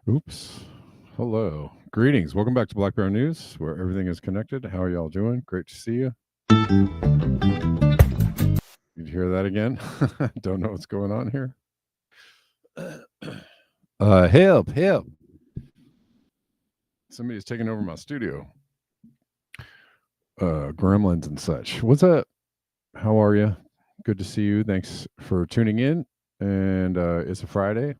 Oops. Hello. Greetings. Welcome back to Black Bear News, where everything is connected. How are y'all doing? Great to see you. Did you hear that again? Don't know what's going on here. Help. Somebody's taking over my studio. Gremlins and such. What's up? How are you? Good to see you. Thanks for tuning in. And it's a Friday.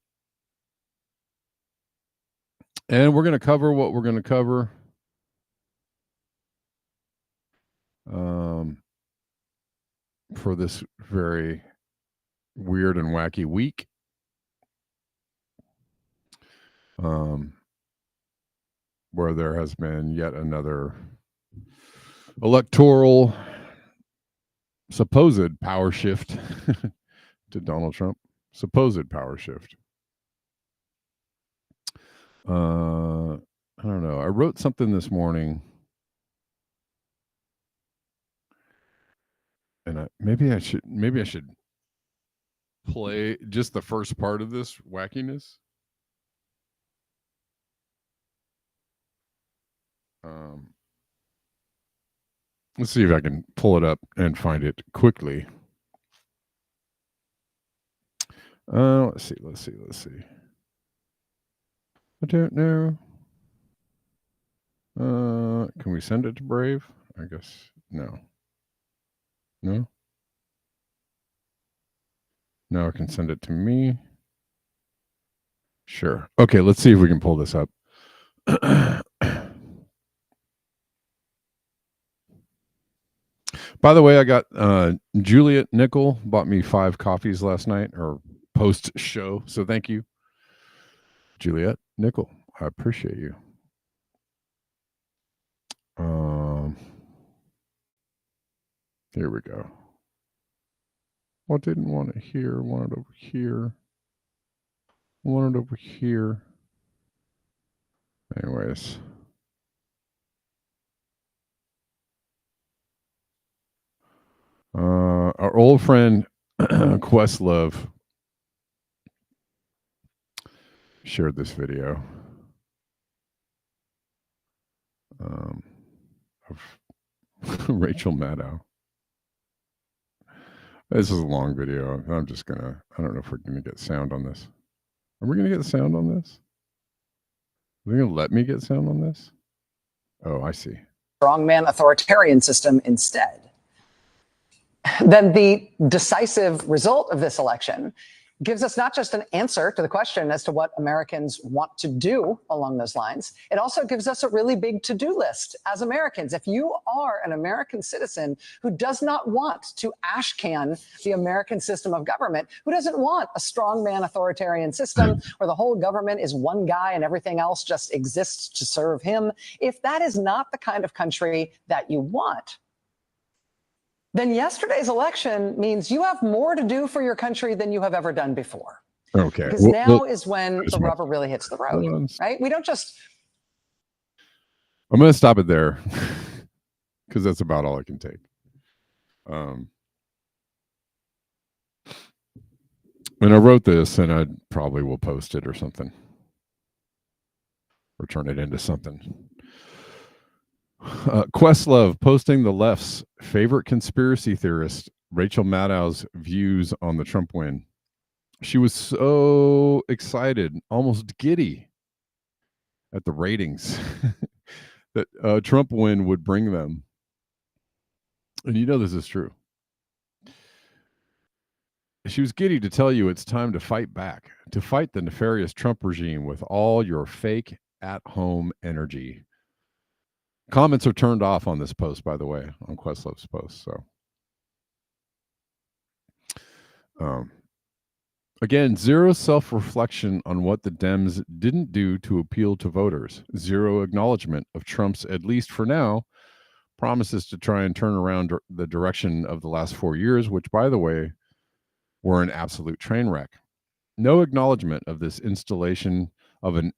And we're going to cover what we're going to cover. For this very weird and wacky week. Where there has been yet another electoral supposed power shift to Donald Trump. Supposed power shift. I don't know. I wrote something this morning, and maybe I should play just the first part of this wackiness. Let's see if I can pull it up and find it quickly. Let's see. I don't know. Can we send it to Brave? I guess no. No, I can send it to me. Sure. Okay, let's see if we can pull this up. By the way, I got Juliet Nickel bought me 5 coffees last night, or post show. So thank you, Juliet Nickel. I appreciate you. Here we go. I didn't want it here. Want it over here. Want it over here. Anyways. Our old friend Questlove shared this video of Rachel Maddow. This is a long video. I'm just gonna, I don't know if we're gonna get sound on this. Are we gonna get sound on this? Are they gonna let me get sound on this? Oh, I see. Strongman authoritarian system instead. Then the decisive result of this election gives us not just an answer to the question as to what Americans want to do along those lines, it also gives us a really big to-do list as Americans. If you are an American citizen who does not want to ashcan the American system of government, who doesn't want a strongman authoritarian system where the whole government is one guy and everything else just exists to serve him, if that is not the kind of country that you want, then yesterday's election means you have more to do for your country than you have ever done before. Okay. Because now is when the rubber really hits the road, right? We don't just... I'm going to stop it there because that's about all I can take. And I wrote this, and I probably will post it or something, or turn it into something. Questlove posting the left's favorite conspiracy theorist, Rachel Maddow's views on the Trump win. She was so excited, almost giddy at the ratings that Trump win would bring them. And you know this is true. She was giddy to tell you it's time to fight back, to fight the nefarious Trump regime with all your fake at-home energy. Comments are turned off on this post, by the way, on Questlove's post. So, again, zero self-reflection on what the Dems didn't do to appeal to voters. Zero acknowledgement of Trump's, at least for now, promises to try and turn around the direction of the last 4 years, which, by the way, were an absolute train wreck. No acknowledgement of this installation of an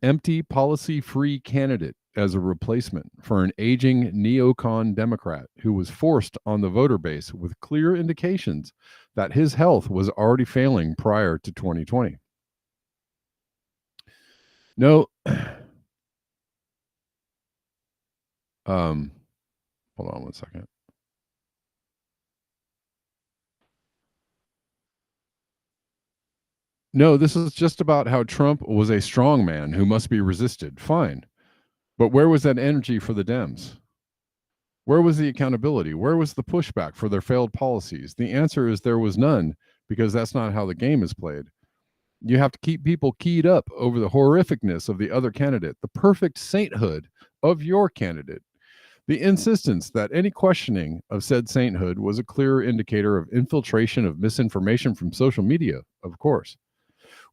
empty policy-free candidate as a replacement for an aging neocon Democrat who was forced on the voter base with clear indications that his health was already failing prior to 2020. No, hold on one second. No, this is just about how Trump was a strong man who must be resisted. Fine. But where was that energy for the Dems? Where was the accountability? Where was the pushback for their failed policies? The answer is there was none, because that's not how the game is played. You have to keep people keyed up over the horrificness of the other candidate, the perfect sainthood of your candidate. The insistence that any questioning of said sainthood was a clear indicator of infiltration of misinformation from social media, of course.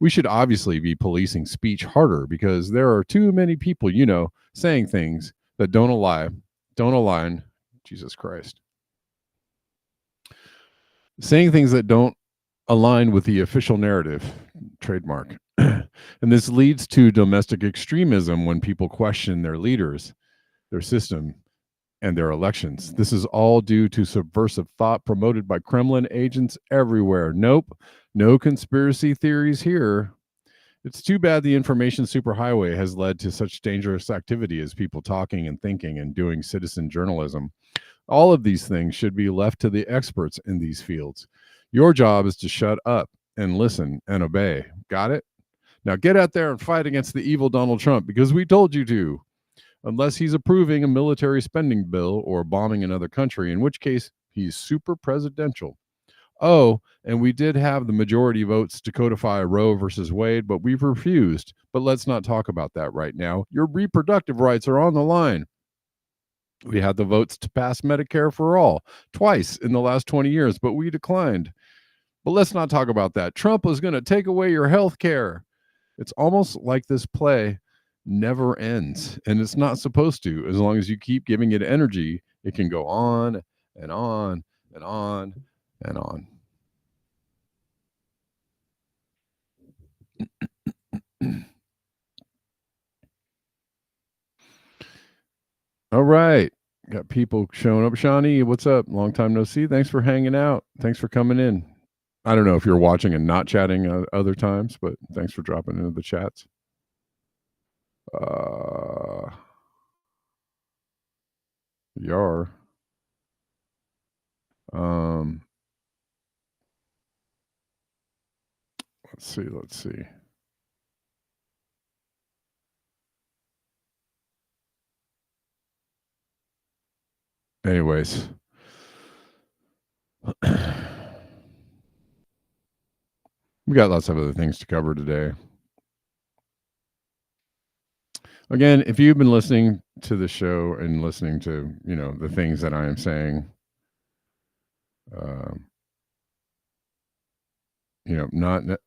We should obviously be policing speech harder because there are too many people, saying things that don't align, Jesus Christ. Saying things that don't align with the official narrative, trademark. And this leads to domestic extremism when people question their leaders, their system, and their elections. This is all due to subversive thought promoted by Kremlin agents everywhere. Nope, no conspiracy theories here. It's too bad the information superhighway has led to such dangerous activity as people talking and thinking and doing citizen journalism. All of these things should be left to the experts in these fields. Your job is to shut up and listen and obey. Got it? Now get out there and fight against the evil Donald Trump because we told you to. Unless he's approving a military spending bill or bombing another country, in which case he's super presidential. Oh, and we did have the majority votes to codify Roe versus Wade, but we've refused. But let's not talk about that right now. Your reproductive rights are on the line. We had the votes to pass Medicare for all twice in the last 20 years, but we declined. But let's not talk about that. Trump was going to take away your health care. It's almost like this play never ends, and it's not supposed to. As long as you keep giving it energy, it can go on and on and on and on. All right, got people showing up. Shawnee, what's up? Long time no see. Thanks for hanging out. Thanks for coming in. I don't know if you're watching and not chatting other times, but thanks for dropping into the chats. Yar. Let's see. Anyways. We got lots of other things to cover today. Again, if you've been listening to the show and listening to, the things that I am saying,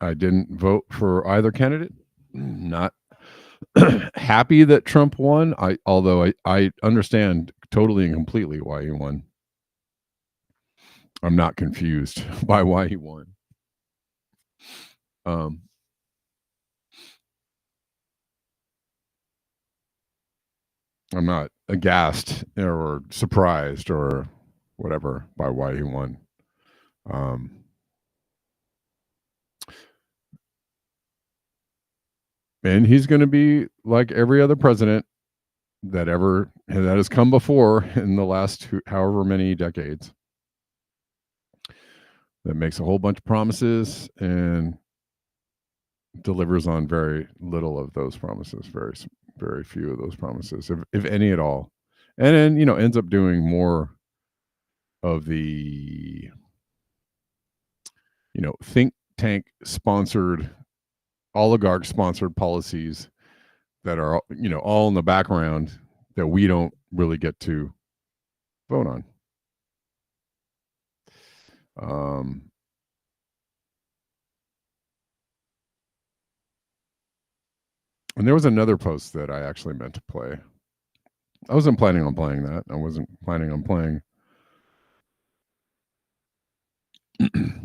I didn't vote for either candidate. Not happy that Trump won. Although I understand totally and completely why he won. I'm not confused by why he won. I'm not aghast or surprised or whatever by why he won. And he's going to be like every other president that has come before in the last however many decades, that makes a whole bunch of promises and delivers on very little of those promises, very, very few of those promises, if any at all. And then, ends up doing more of the, think tank sponsored, oligarch sponsored policies that are, all in the background that we don't really get to vote on. And there was another post that I actually meant to play. I wasn't planning on playing that. I wasn't planning on playing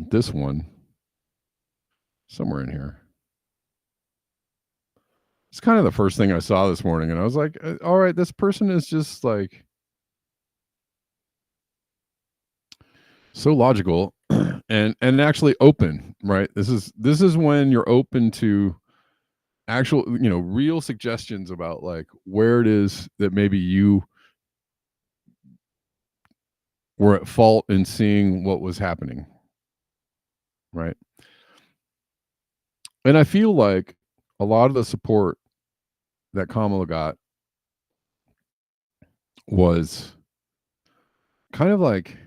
this one somewhere in here. It's kind of the first thing I saw this morning, and I was like, all right, this person is just like so logical and actually open, right? This is when you're open to actual, real suggestions about like where it is that maybe you were at fault in seeing what was happening, right? And I feel like a lot of the support that Kamala got was kind of like,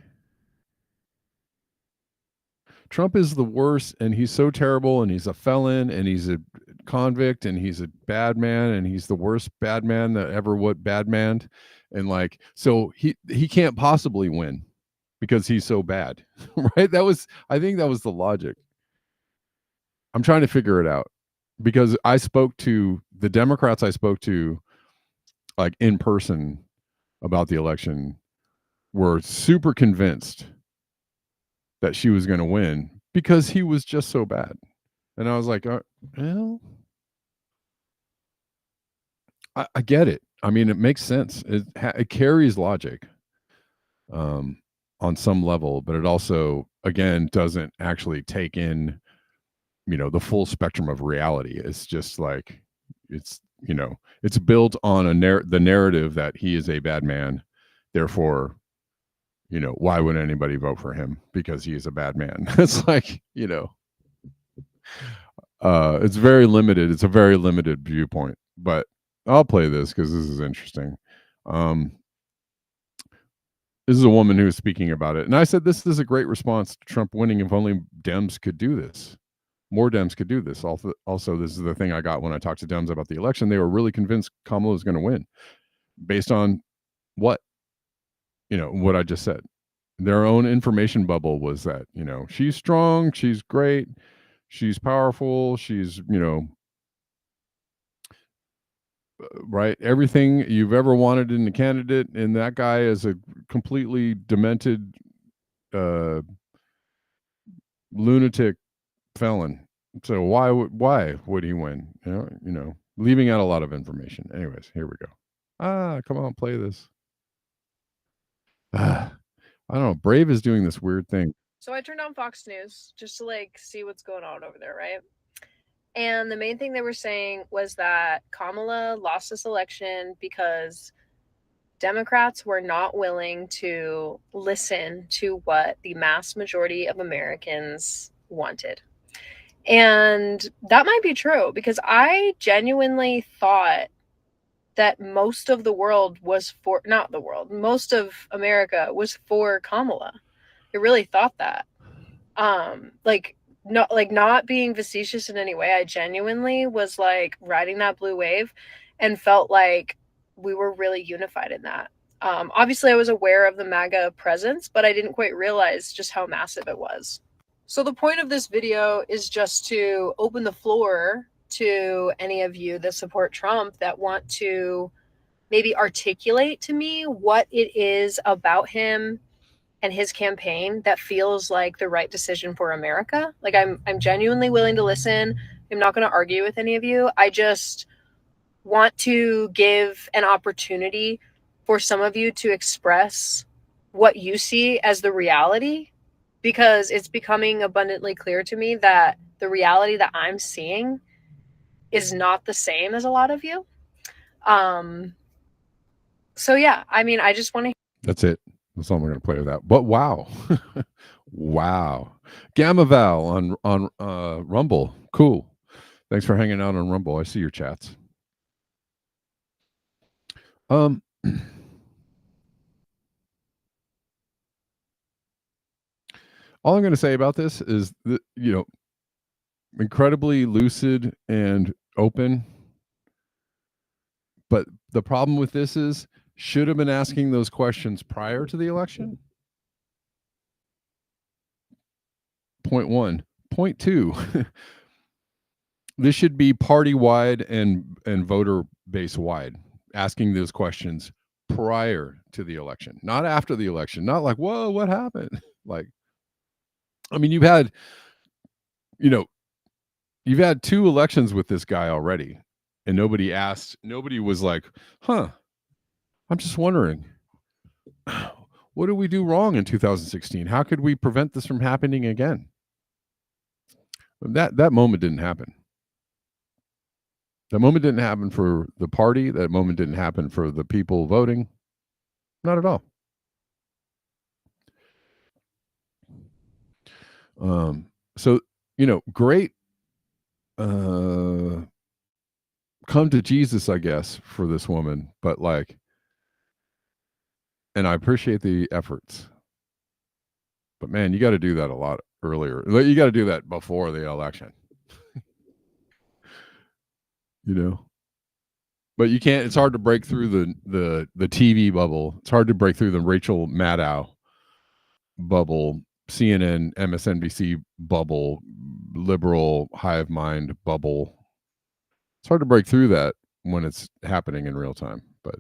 Trump is the worst, and he's so terrible, and he's a felon, and he's a convict, and he's a bad man, and he's the worst bad man that ever bad man, and like, so he can't possibly win because he's so bad, right? I think that was the logic. I'm trying to figure it out because I spoke to the Democrats I spoke to like in person about the election were super convinced that she was going to win because he was just so bad. And I was like, well, I get it. I mean, it makes sense. It carries logic on some level, but it also, again, doesn't actually take in, the full spectrum of reality. It's just like, it's built on the narrative that he is a bad man. Therefore, why would anybody vote for him? Because he is a bad man. It's like, it's very limited. It's a very limited viewpoint, but I'll play this because this is interesting. This is a woman who was speaking about it. And I said, this is a great response to Trump winning. If only Dems could do this. More Dems could do this. Also, this is the thing I got when I talked to Dems about the election. They were really convinced Kamala was going to win based on what I just said. Their own information bubble was that, she's strong, she's great, she's powerful, she's, right, everything you've ever wanted in a candidate, and that guy is a completely demented lunatic felon. So why would he win? Leaving out a lot of information. Anyways, here we go. Come on, play this. I don't know. Brave is doing this weird thing. So I turned on Fox News just to like see what's going on over there, right? And the main thing they were saying was that Kamala lost this election because Democrats were not willing to listen to what the mass majority of Americans wanted. And that might be true because I genuinely thought that most of the world was for, not the world, most of America was for Kamala. I really thought that. Like not being facetious in any way. I genuinely was like riding that blue wave and felt like we were really unified in that. Obviously, I was aware of the MAGA presence, but I didn't quite realize just how massive it was. So the point of this video is just to open the floor to any of you that support Trump that want to maybe articulate to me what it is about him and his campaign that feels like the right decision for America. Like I'm genuinely willing to listen. I'm not going to argue with any of you. I just want to give an opportunity for some of you to express what you see as the reality, because it's becoming abundantly clear to me that the reality that I'm seeing is not the same as a lot of you. So yeah, I mean, I just want to. That's it. That's all we're going to play with that. But wow. Wow. Gamma Val on Rumble. Cool. Thanks for hanging out on Rumble. I see your chats. All I'm going to say about this is that, incredibly lucid and open. But the problem with this is, should have been asking those questions prior to the election. Point one. Point two. This should be party-wide and voter base-wide, asking those questions prior to the election, not after the election. Not like, whoa, what happened? Like, I mean, you've had 2 elections with this guy already, and nobody was like, huh, I'm just wondering, what did we do wrong in 2016? How could we prevent this from happening again? That moment didn't happen. That moment didn't happen for the party. That moment didn't happen for the people voting. Not at all. So, great come to Jesus, I guess, for this woman, but and I appreciate the efforts. But man, you got to do that a lot earlier. You got to do that before the election. But you can't. It's hard to break through the TV bubble. It's hard to break through the Rachel Maddow bubble, CNN, MSNBC bubble, liberal hive mind bubble. It's hard to break through that when it's happening in real time. But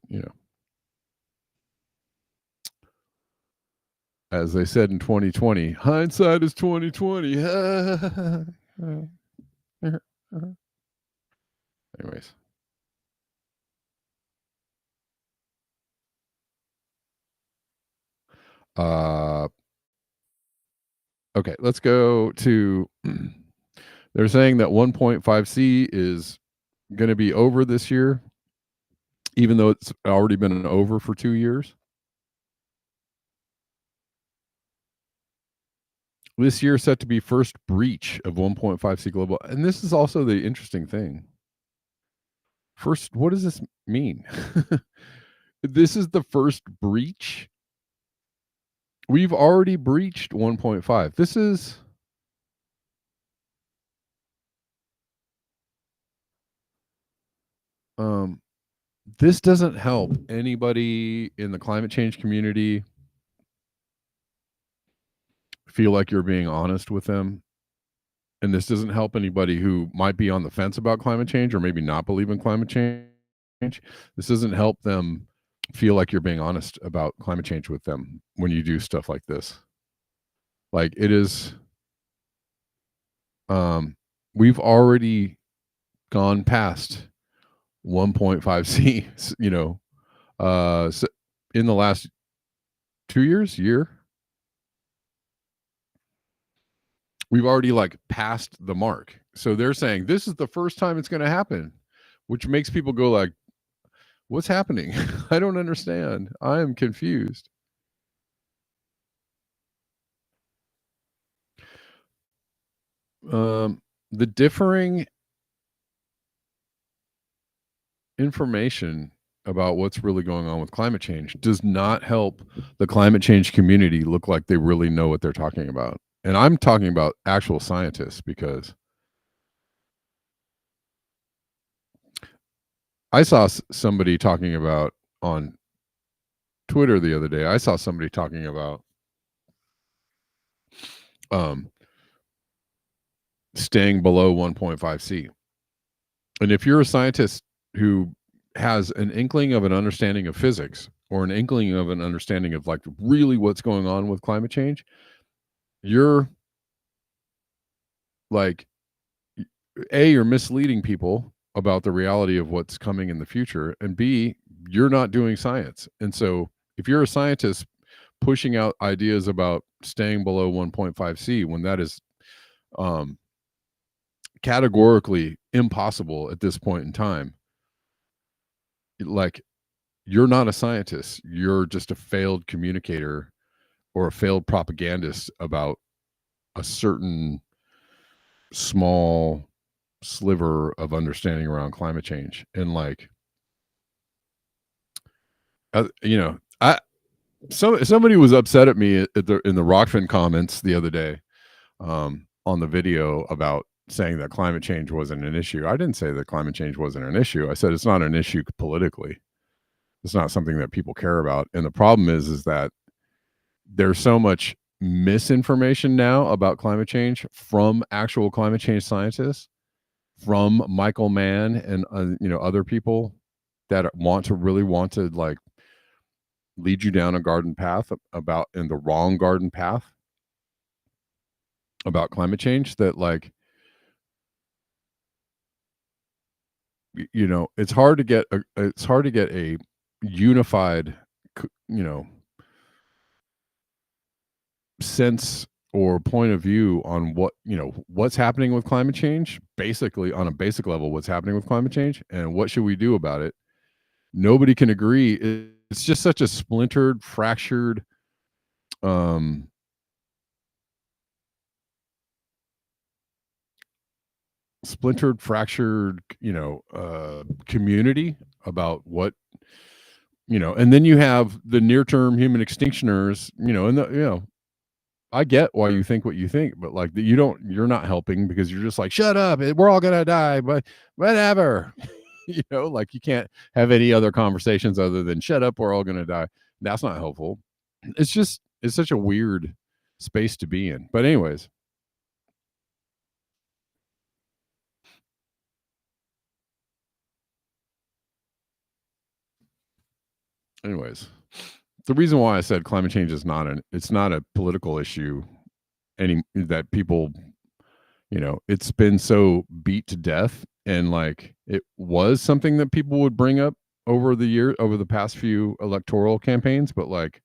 as they said in 2020, hindsight is 2020. Anyways. Okay, let's go to, they're saying that 1.5C is going to be over this year, even though it's already been over for 2 years. This year set to be first breach of 1.5C global. And this is also the interesting thing. First, what does this mean? This is the first breach. We've already breached 1.5. This is this doesn't help anybody in the climate change community feel like you're being honest with them. And this doesn't help anybody who might be on the fence about climate change or maybe not believe in climate change. This doesn't help them feel like you're being honest about climate change with them when you do stuff like this. Like, it is, we've already gone past 1.5C, so in the last 2 years, we've already passed the mark. So they're saying this is the first time it's going to happen, which makes people go like, what's happening? I don't understand. I am confused. The differing information about what's really going on with climate change does not help the climate change community look like they really know what they're talking about. and I'm talking about actual scientists, because I saw somebody talking about on Twitter the other day. I saw somebody talking about staying below 1.5C. And if you're a scientist who has an inkling of an understanding of physics, or an inkling of an understanding of like really what's going on with climate change, you're like, you're misleading people about the reality of what's coming in the future, and B, you're not doing science. And so if you're a scientist pushing out ideas about staying below 1.5C when that is categorically impossible at this point in time, like, you're not a scientist. You're just a failed communicator or a failed propagandist about a certain small sliver of understanding around climate change. And like, somebody was upset at me in the Rockfin comments the other day, on the video, about saying that climate change wasn't an issue. I didn't say that climate change wasn't an issue. I said it's not an issue politically. It's not something that people care about. And the problem is that there's so much misinformation now about climate change from actual climate change scientists, from Michael Mann and other people that want to like lead you down a garden path in the wrong garden path about climate change, that like, it's hard to get a unified sense or point of view on what's happening with climate change, basically on a basic level, what's happening with climate change and what should we do about it. Nobody can agree. It's just such a splintered, fractured community about what, and then you have the near-term human extinctioners, and I get why you think what you think, but like, you're not helping, because you're just like, shut up, we're all gonna die, but whatever. Like, you can't have any other conversations other than shut up, we're all gonna die. That's not helpful. It's such a weird space to be in. But anyways, the reason why I said climate change is it's not a political issue that people, it's been so beat to death, and like, it was something that people would bring up over the past few electoral campaigns, but like,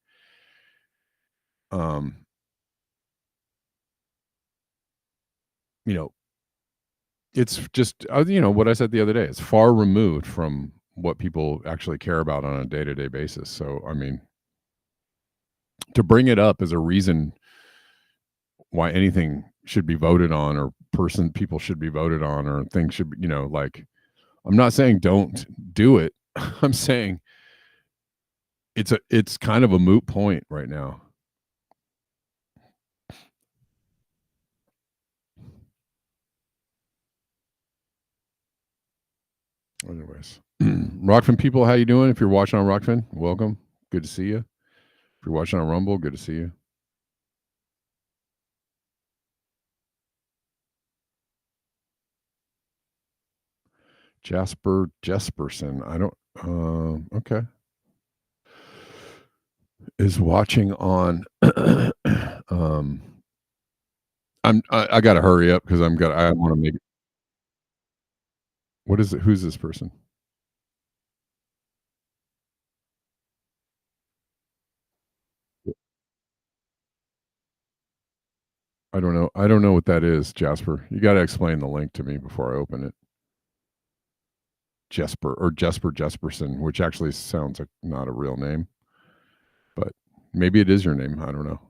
it's just, what I said the other day, it's far removed from what people actually care about on a day-to-day basis. So I mean, to bring it up as a reason why anything should be voted on, or people should be voted on, or things should be, like, I'm not saying don't do it. I'm saying it's kind of a moot point right now. Anyways, Rockfin people, how you doing? If you're watching on Rockfin, welcome. Good to see you. If you're watching on Rumble, good to see you. Jasper Jesperson. I don't. Okay. Is watching on. I got to hurry up because I want to make it. What is it? Who's this person? I don't know. I don't know what that is, Jasper. You got to explain the link to me before I open it. Jesper Jesperson, which actually sounds like not a real name, but maybe it is your name. I don't know.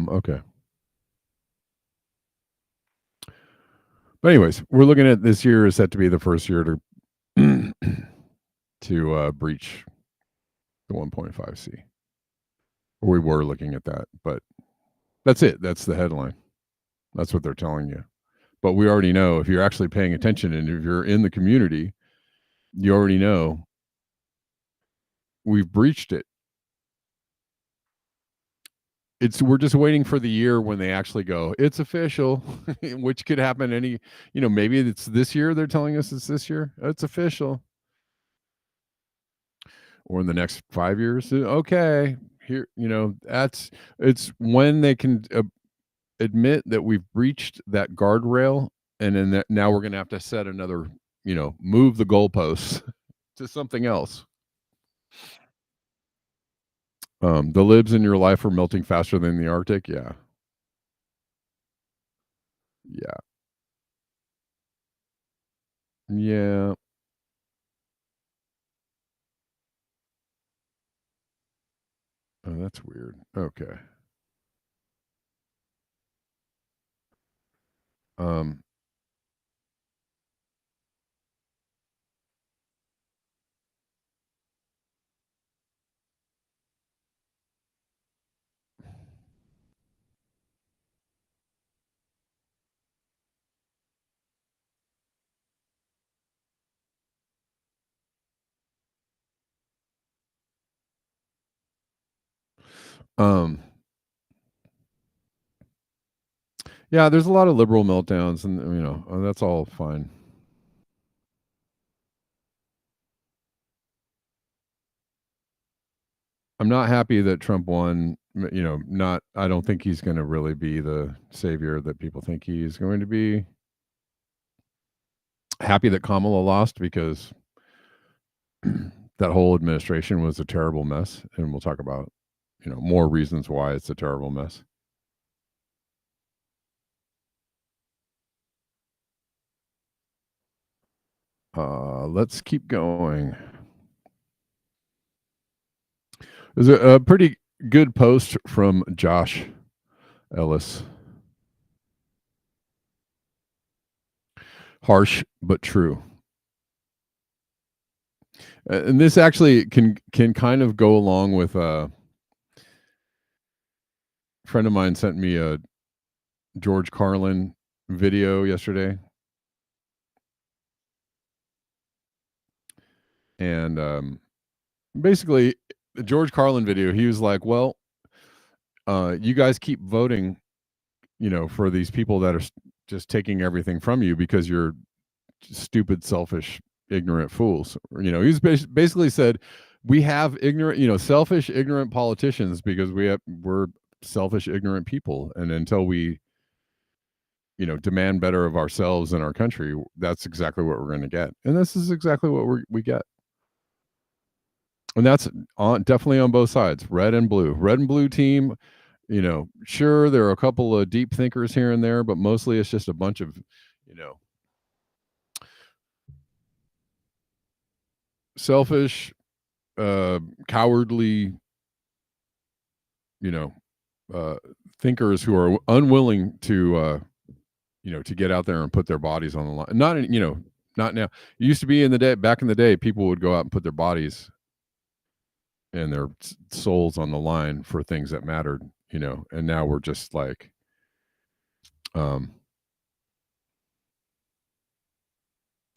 Okay. But anyways, we're looking at this year is set to be the first year to to breach the 1.5C. We were looking at that, but that's it. That's the headline. That's what they're telling you. But we already know, if you're actually paying attention and if you're in the community, you already know we've breached it. We're just waiting for the year when they actually go, it's official, which could happen maybe it's this year. They're telling us it's this year. It's official. Or in the next 5 years. Okay, here, it's when they can admit that we've breached that guardrail, and then now we're going to have to set another, move the goalposts to something else. The libs in your life are melting faster than the Arctic. Yeah. Yeah. Oh, that's weird. Okay. Yeah, there's a lot of liberal meltdowns, and that's all fine. I'm not happy that Trump won. I don't think he's going to really be the savior that people think he is going to be. Happy that Kamala lost, because that whole administration was a terrible mess, and we'll talk about more reasons why it's a terrible mess. Let's keep going. There's a pretty good post from Josh Ellis. Harsh but true. And this actually can kind of go along with a friend of mine sent me a George Carlin video yesterday. And basically, the George Carlin video, he was like, well, you guys keep voting, for these people that are just taking everything from you because you're stupid, selfish, ignorant fools. He's basically said, we have ignorant, selfish, ignorant politicians because we're selfish, ignorant people. And until we, demand better of ourselves and our country, that's exactly what we're going to get. And this is exactly what we get. And that's definitely on both sides, red and blue team. Sure, there are a couple of deep thinkers here and there, but mostly it's just a bunch of, selfish, cowardly, thinkers who are unwilling to, to get out there and put their bodies on the line. Not now. It used to be back in the day, people would go out and put their bodies and their souls on the line for things that mattered, and now we're just like,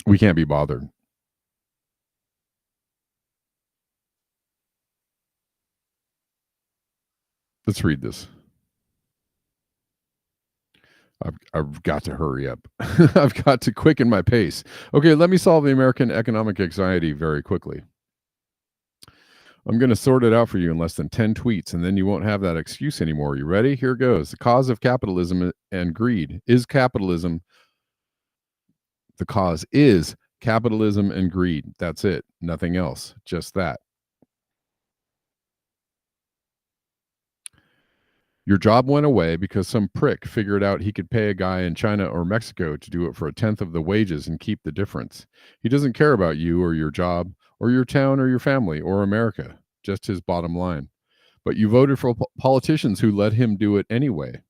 we can't be bothered. Let's read this. I've got to hurry up. I've got to quicken my pace. Okay, let me solve the American economic anxiety very quickly. I'm going to sort it out for you in less than 10 tweets, and then you won't have that excuse anymore. You ready? Here goes. The cause of capitalism and greed is capitalism. The cause is capitalism and greed. That's it. Nothing else. Just that. Your job went away because some prick figured out he could pay a guy in China or Mexico to do it for 1/10 of the wages and keep the difference. He doesn't care about you or your job or your town or your family or America, just his bottom line. But you voted for politicians who let him do it anyway.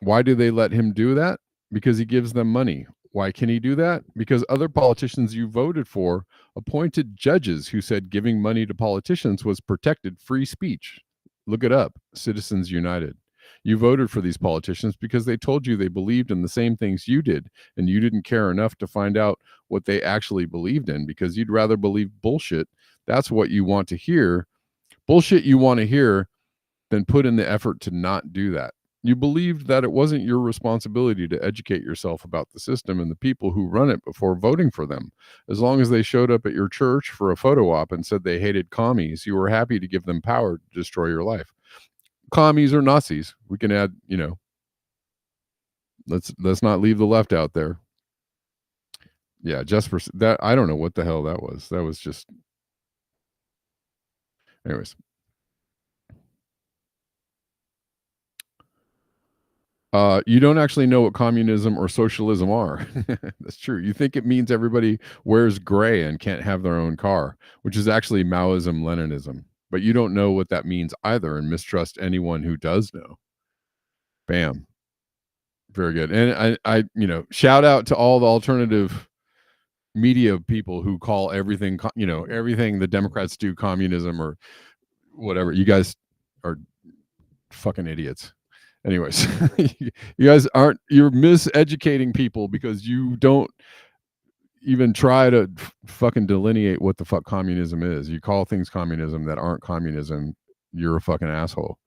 Why do they let him do that? Because he gives them money. Why can he do that? Because other politicians you voted for appointed judges who said giving money to politicians was protected free speech. Look it up, Citizens United. You voted for these politicians because they told you they believed in the same things you did, and you didn't care enough to find out what they actually believed in because you'd rather believe bullshit. That's what you want to hear. Bullshit you want to hear, then put in the effort to not do that. You believed that it wasn't your responsibility to educate yourself about the system and the people who run it before voting for them. As long as they showed up at your church for a photo op and said they hated commies, you were happy to give them power to destroy your life. Commies or Nazis. We can add, let's not leave the left out there. Yeah, just for that, I don't know what the hell that was. That was just, anyways. You don't actually know what communism or socialism are. That's true. You think it means everybody wears gray and can't have their own car, which is actually Maoism, Leninism. But you don't know what that means either and mistrust anyone who does know. Bam. Very good. And I shout out to all the alternative media people who call everything, everything the Democrats do communism or whatever. You guys are fucking idiots. Anyways, you're miseducating people because you don't even try to fucking delineate what the fuck communism is. You call things communism that aren't communism. You're a fucking asshole.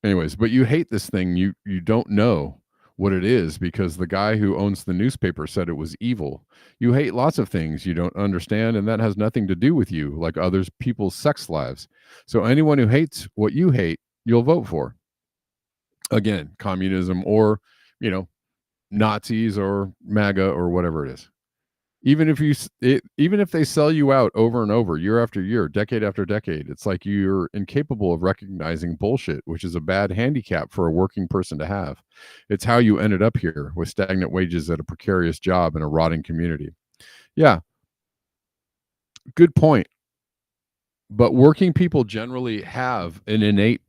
Anyways, but you hate this thing. You don't know what it is because the guy who owns the newspaper said it was evil. You hate lots of things you don't understand, and that has nothing to do with you, like others people's sex lives. So anyone who hates what you hate, you'll vote for. Again, communism or, Nazis or MAGA or whatever it is. Even if they sell you out over and over, year after year, decade after decade, it's like you're incapable of recognizing bullshit, which is a bad handicap for a working person to have. It's how you ended up here with stagnant wages at a precarious job in a rotting community. Yeah, good point. But working people generally have an innate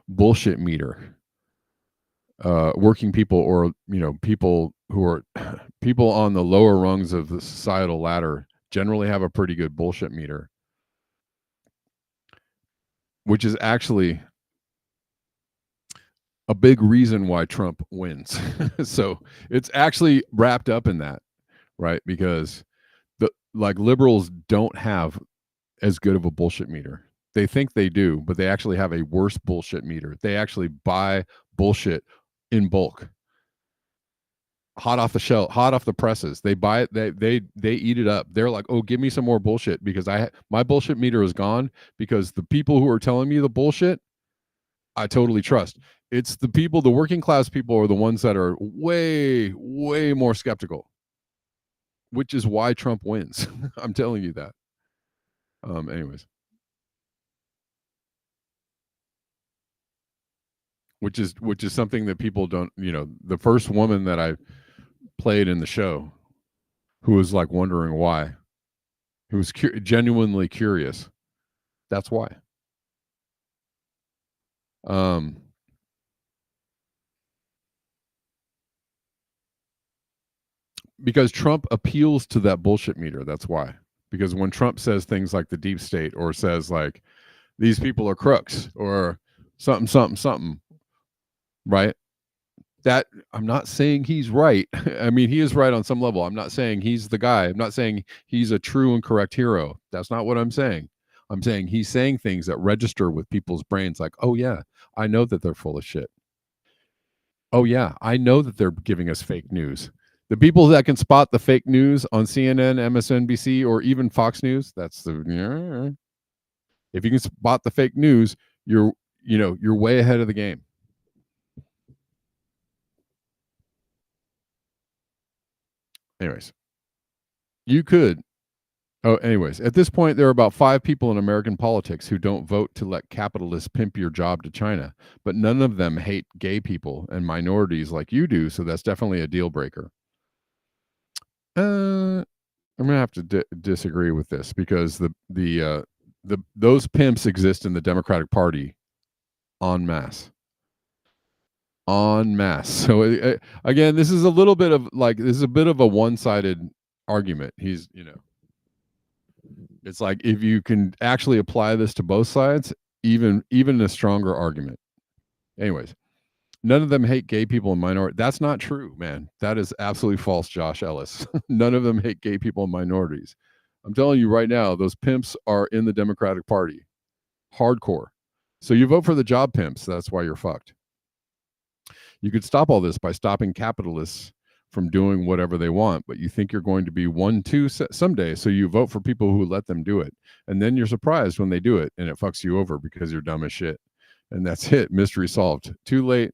bullshit meter. Working people or people who are people on the lower rungs of the societal ladder generally have a pretty good bullshit meter, which is actually a big reason why Trump wins. So it's actually wrapped up in that, right? Because liberals don't have as good of a bullshit meter. They think they do, but they actually have a worse bullshit meter. They actually buy bullshit in bulk, hot off the shelf, hot off the presses. They buy it, they eat it up. They're like, oh, give me some more bullshit because my bullshit meter is gone because the people who are telling me the bullshit, I totally trust. It's the people, the working class people are the ones that are way, way more skeptical, which is why Trump wins. I'm telling you that. Anyways. Which is something that people don't, the first woman that I played in the show who was like wondering why, who was genuinely curious. That's why. Because Trump appeals to that bullshit meter. That's why. Because when Trump says things like the deep state or says like these people are crooks or something, right? That I'm not saying he's right. I mean, he is right on some level. I'm not saying he's the guy. I'm not saying he's a true and correct hero. That's not what I'm saying. I'm saying he's saying things that register with people's brains like, oh yeah, I know that they're full of shit. Oh yeah, I know that they're giving us fake news. The people that can spot the fake news on CNN, MSNBC, or even Fox News, that's the. If you can spot the fake news, you're way ahead of the game. Anyways, you could. Oh, anyways, at this point, there are about 5 people in American politics who don't vote to let capitalists pimp your job to China, but none of them hate gay people and minorities like you do, so that's definitely a deal breaker. I'm gonna have to disagree with this because those pimps exist in the Democratic Party en masse. En masse. So again, this is a little bit of like, this is a bit of a one-sided argument. He's, it's like if you can actually apply this to both sides, even a stronger argument. Anyways, none of them hate gay people and minorities. That's not true, man. That is absolutely false, Josh Ellis. None of them hate gay people and minorities. I'm telling you right now, those pimps are in the Democratic Party. Hardcore. So you vote for the job pimps. That's why you're fucked. You could stop all this by stopping capitalists from doing whatever they want, but you think you're going to be 1-2 someday, so you vote for people who let them do it. And then you're surprised when they do it, and it fucks you over because you're dumb as shit. And that's it. Mystery solved. Too late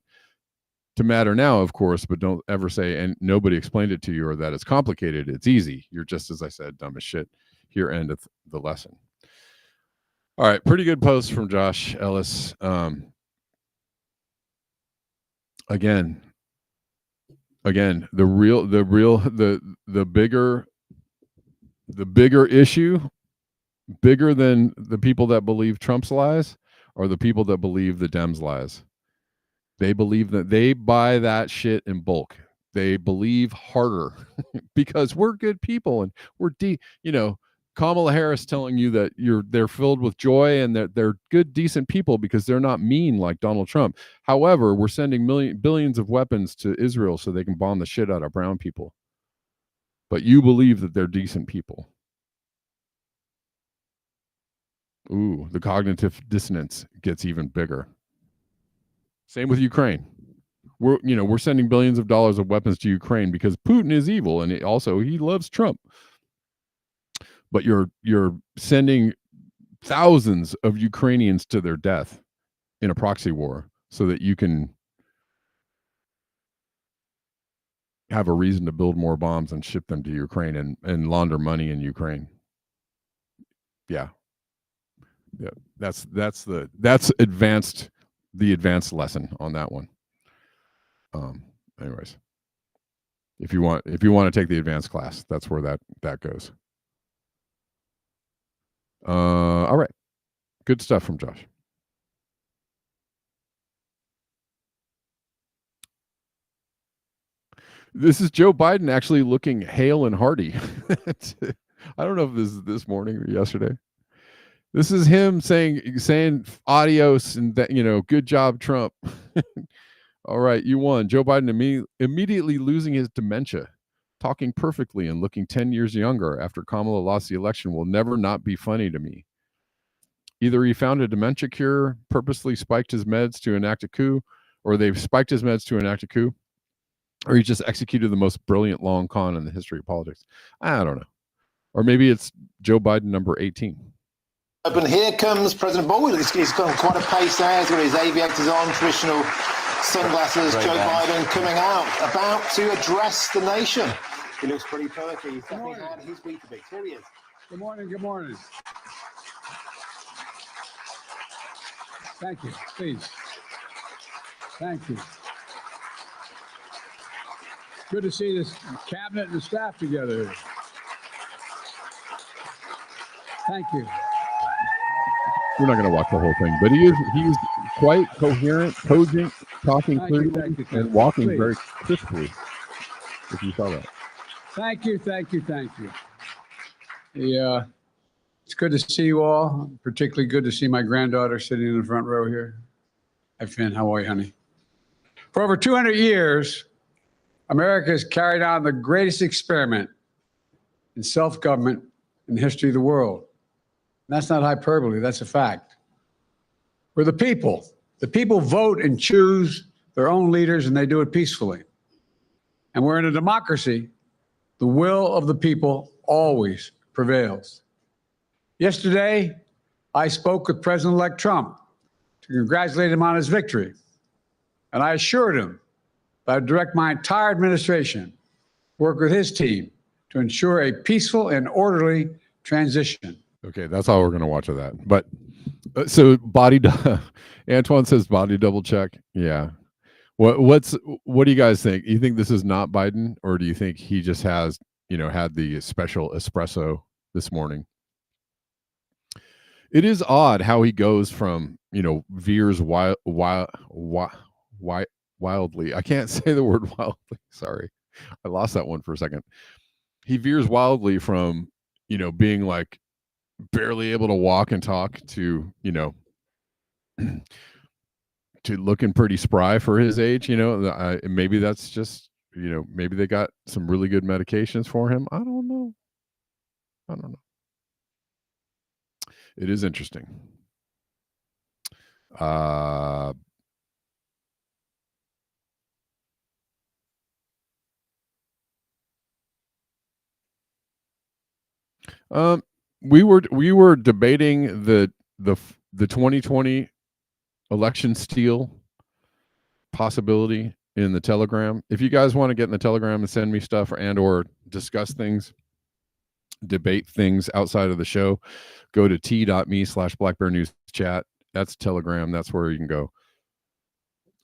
to matter now, of course, but don't ever say, and nobody explained it to you, or that it's complicated. It's easy. You're just, as I said, dumb as shit. Here endeth the lesson. All right, pretty good post from Josh Ellis. Again, the bigger issue, bigger than the people that believe Trump's lies, are the people that believe the Dems lies. They believe that, they buy that shit in bulk. They believe harder because we're good people and we're Kamala Harris telling you that they're filled with joy and that they're good, decent people because they're not mean like Donald Trump. However, we're sending billions of weapons to Israel so they can bomb the shit out of brown people. But you believe that they're decent people. Ooh, the cognitive dissonance gets even bigger. Same with Ukraine. We're sending billions of dollars of weapons to Ukraine because Putin is evil and he loves Trump. But you're sending thousands of Ukrainians to their death in a proxy war so that you can have a reason to build more bombs and ship them to Ukraine and launder money in Ukraine. Yeah. That's the advanced lesson on that one. Anyways, if you want to take the advanced class, that's where that goes. All right. Good stuff from Josh. This is Joe Biden actually looking hale and hearty. I don't know if this is this morning or yesterday. This is him saying adios and that, good job, Trump. All right, you won. Joe Biden immediately losing his dementia, talking perfectly and looking 10 years younger after Kamala lost the election will never not be funny to me. Either he found a dementia cure, purposely spiked his meds to enact a coup, or they've spiked his meds to enact a coup, or he just executed the most brilliant long con in the history of politics. I don't know. Or maybe it's Joe Biden number 18. But here comes President Biden. He's got quite a pace there. He's got his aviators on, traditional sunglasses. Joe Biden coming out, about to address the nation. He looks pretty perky. He's definitely had his Weetabix. Here he is. Good morning. Good morning. Thank you. Please. Thank you. Good to see this cabinet and the staff together here. Thank you. We're not going to watch the whole thing, but he's quite coherent, cogent, talking clearly, and walking very crisply. If you saw that. Thank you. Yeah, it's good to see you all. Particularly good to see my granddaughter sitting in the front row here. Hi, Finn. How are you, honey? For over 200 years, America has carried on the greatest experiment in self-government in the history of the world. And that's not hyperbole, that's a fact. We're the people. The people vote and choose their own leaders, and they do it peacefully. And we're in a democracy. The will of the people always prevails. Yesterday, I spoke with President-elect Trump to congratulate him on his victory. And I assured him that I'd direct my entire administration, work with his team to ensure a peaceful and orderly transition. Okay, that's all we're going to watch of that. But so Antoine says body double check. Yeah. What do you guys think? You think this is not Biden, or do you think he just has, had the special espresso this morning? It is odd how he goes from veers wildly. I can't say the word wildly. Sorry. I lost that one for a second. He veers wildly from, being like barely able to walk and talk to, to looking pretty spry for his age. Maybe that's just, maybe they got some really good medications for him. I don't know. It is interesting. We were debating the 2020 election steal possibility in the Telegram. If you guys want to get in the Telegram and send me stuff or discuss things, debate things outside of the show, go to t.me/BlackBearNewsChat. That's Telegram. That's where you can go.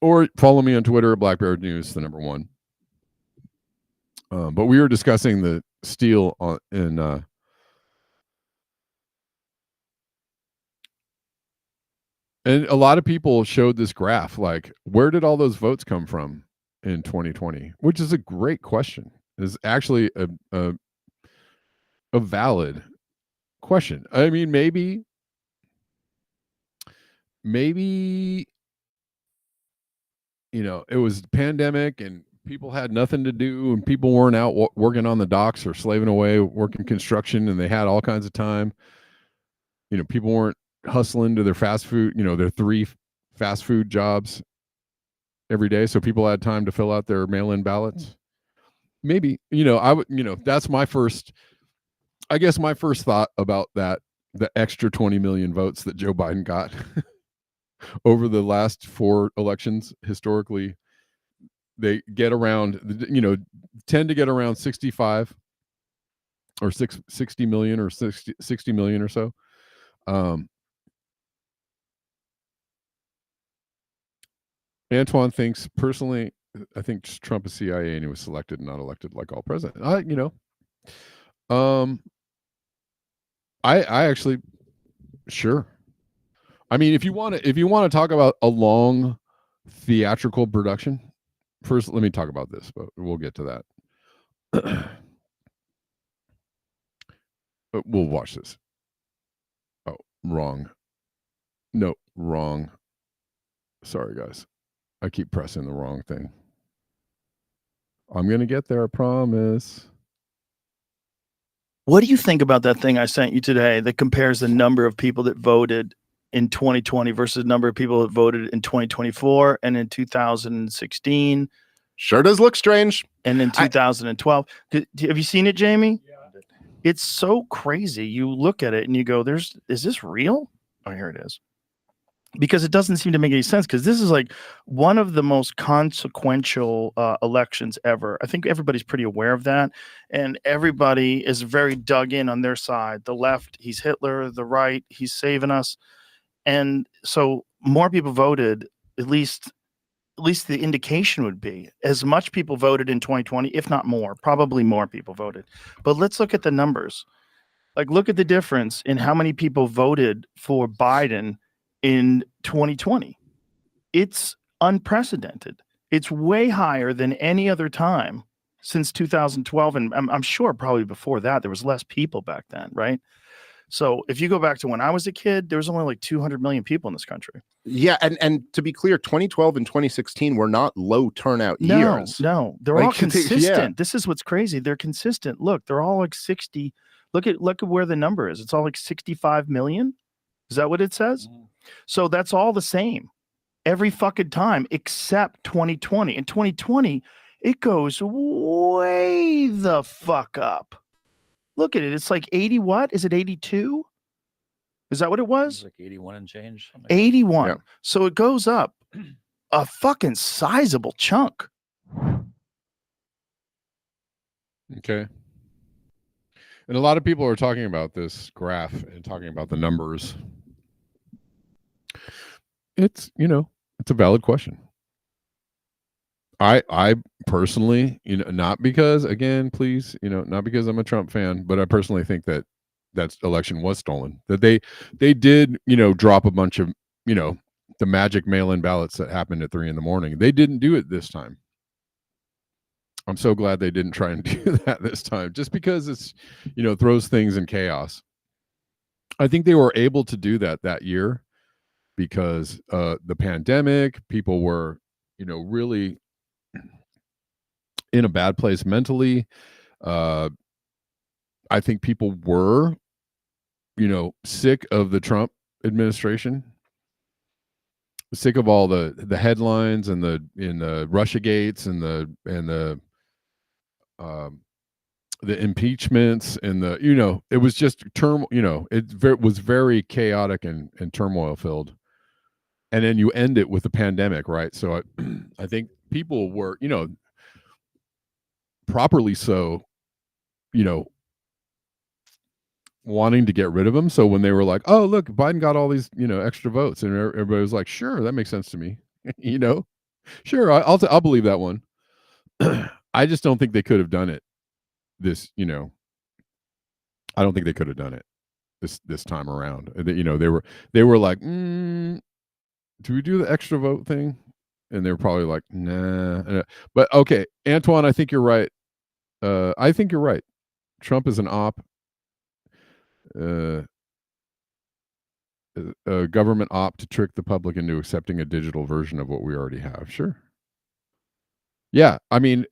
Or follow me on Twitter at BlackBearNews, the number 1. But we were discussing the steal in and a lot of people showed this graph, like, where did all those votes come from in 2020? Which is a great question. It's actually a valid question. I mean, maybe it was the pandemic and people had nothing to do and people weren't out working on the docks or slaving away working construction, and they had all kinds of time. People weren't hustling to their fast food, their 3 fast food jobs every day, so people had time to fill out their mail-in ballots. Maybe, I would, that's my first thought about that, the extra 20 million votes that Joe Biden got over the last 4 elections. Historically, they get around, tend to get around 65 or 60 million or 60 million or so. Antoine thinks, personally, I think Trump is CIA and he was selected and not elected like all presidents. I actually, sure. I mean, if you want to talk about a long theatrical production, first let me talk about this, but we'll get to that. But we'll watch this. Oh, wrong. No, wrong. Sorry, guys. I keep pressing the wrong thing. I'm going to get there, I promise. What do you think about that thing I sent you today that compares the number of people that voted in 2020 versus the number of people that voted in 2024 and in 2016? Sure does look strange. And in 2012. Have you seen it, Jamie? Yeah. It's so crazy. You look at it and you go, is this real? Oh, here it is. Because it doesn't seem to make any sense, because this is like one of the most consequential elections ever. I think everybody's pretty aware of that, and everybody is very dug in on their side. The left, he's Hitler; the right, he's saving us. And so more people voted, at least the indication would be as much people voted in 2020, if not more, probably more people voted. But let's look at the numbers. Like, look at the difference in how many people voted for Biden in 2020. It's unprecedented. It's way higher than any other time since 2012. And I'm sure probably before that, there was less people back then, right? So if you go back to when I was a kid, there was only like 200 million people in this country. Yeah. And to be clear, 2012 and 2016 were not low turnout years. No, they're all consistent. Yeah. This is what's crazy. They're consistent. Look, they're all like 60. Look at where the number is. It's all like 65 million. Is that what it says? Mm-hmm. So that's all the same every fucking time except 2020. In 2020, it goes way the fuck up. Look at it. It's like 80 what? Is it 82? Is that what it was? It was like 81 and change. 81. Yeah. So it goes up a fucking sizable chunk. Okay. And a lot of people are talking about this graph and talking about the numbers. It's, it's a valid question. I personally, not because, again, please, not because I'm a Trump fan, but I personally think that election was stolen. That they did, drop a bunch of the magic mail-in ballots that happened at 3 a.m. They didn't do it this time. I'm so glad they didn't try and do that this time, just because it's, throws things in chaos. I think they were able to do that year because the pandemic, people were, really in a bad place mentally. I think people were, sick of the Trump administration, sick of all the headlines and the Russia gates and the impeachments and it was just it was very chaotic and turmoil filled. And then you end it with the pandemic, right? So I think people were, properly so, wanting to get rid of him. So when they were like, oh, look, Biden got all these, extra votes, and everybody was like, sure, that makes sense to me. Sure, I'll believe that one. I just don't think they could have done it this, I don't think they could have done it this time around. They were like, do we do the extra vote thing? And they were probably like, nah. But okay, Antoine, I think you're right. I think you're right. Trump is an op. A government op to trick the public into accepting a digital version of what we already have. Sure. Yeah, I mean,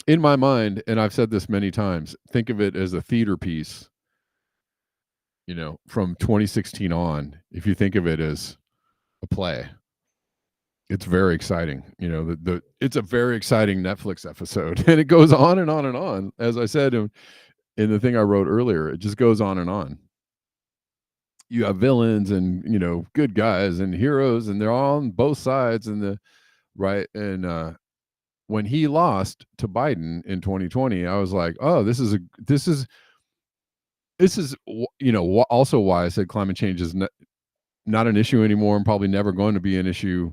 in my mind, and I've said this many times, think of it as a theater piece, from 2016 on. If you think of it as a play, it's very exciting. It's a very exciting Netflix episode, and it goes on and on and on. As I said in the thing I wrote earlier, it just goes on and on. You have villains and good guys and heroes, and they're all on both sides. And when he lost to Biden in 2020, I was like, oh, this is also why I said climate change is not an issue anymore, and probably never going to be an issue,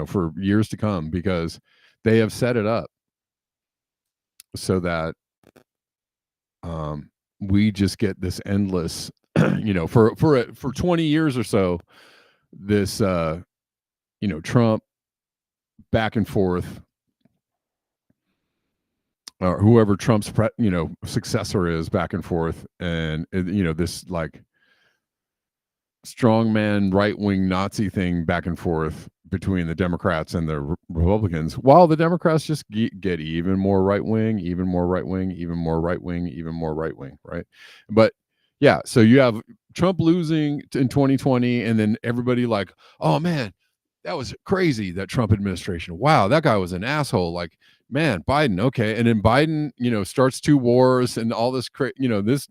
for years to come, because they have set it up so that we just get this endless, for 20 years or so, this Trump back and forth, or whoever Trump's successor is, back and forth, and this like strongman right-wing Nazi thing back and forth between the Democrats and the Republicans, while the Democrats just get even more right-wing, even more right-wing, even more right-wing, even more right-wing, right? But yeah, so you have Trump losing in 2020, and then everybody like, oh man, that was crazy, that Trump administration. Wow, that guy was an asshole. Like, man, Biden, okay. And then Biden, starts 2 wars and all this, this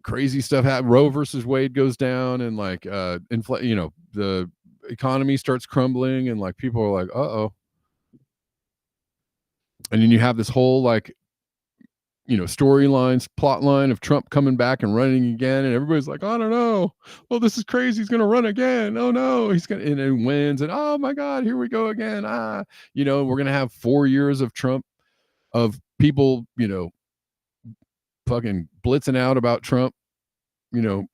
crazy stuff happens. Roe versus Wade goes down, and like, the economy starts crumbling, and like people are like, uh-oh. And then you have this whole like, storylines, plot line of Trump coming back and running again, and everybody's like, I don't know. Well, this is crazy. He's gonna run again. Oh no, he's gonna, and then wins, and oh my God, here we go again. We're gonna have 4 years of Trump, of people, fucking blitzing out about Trump,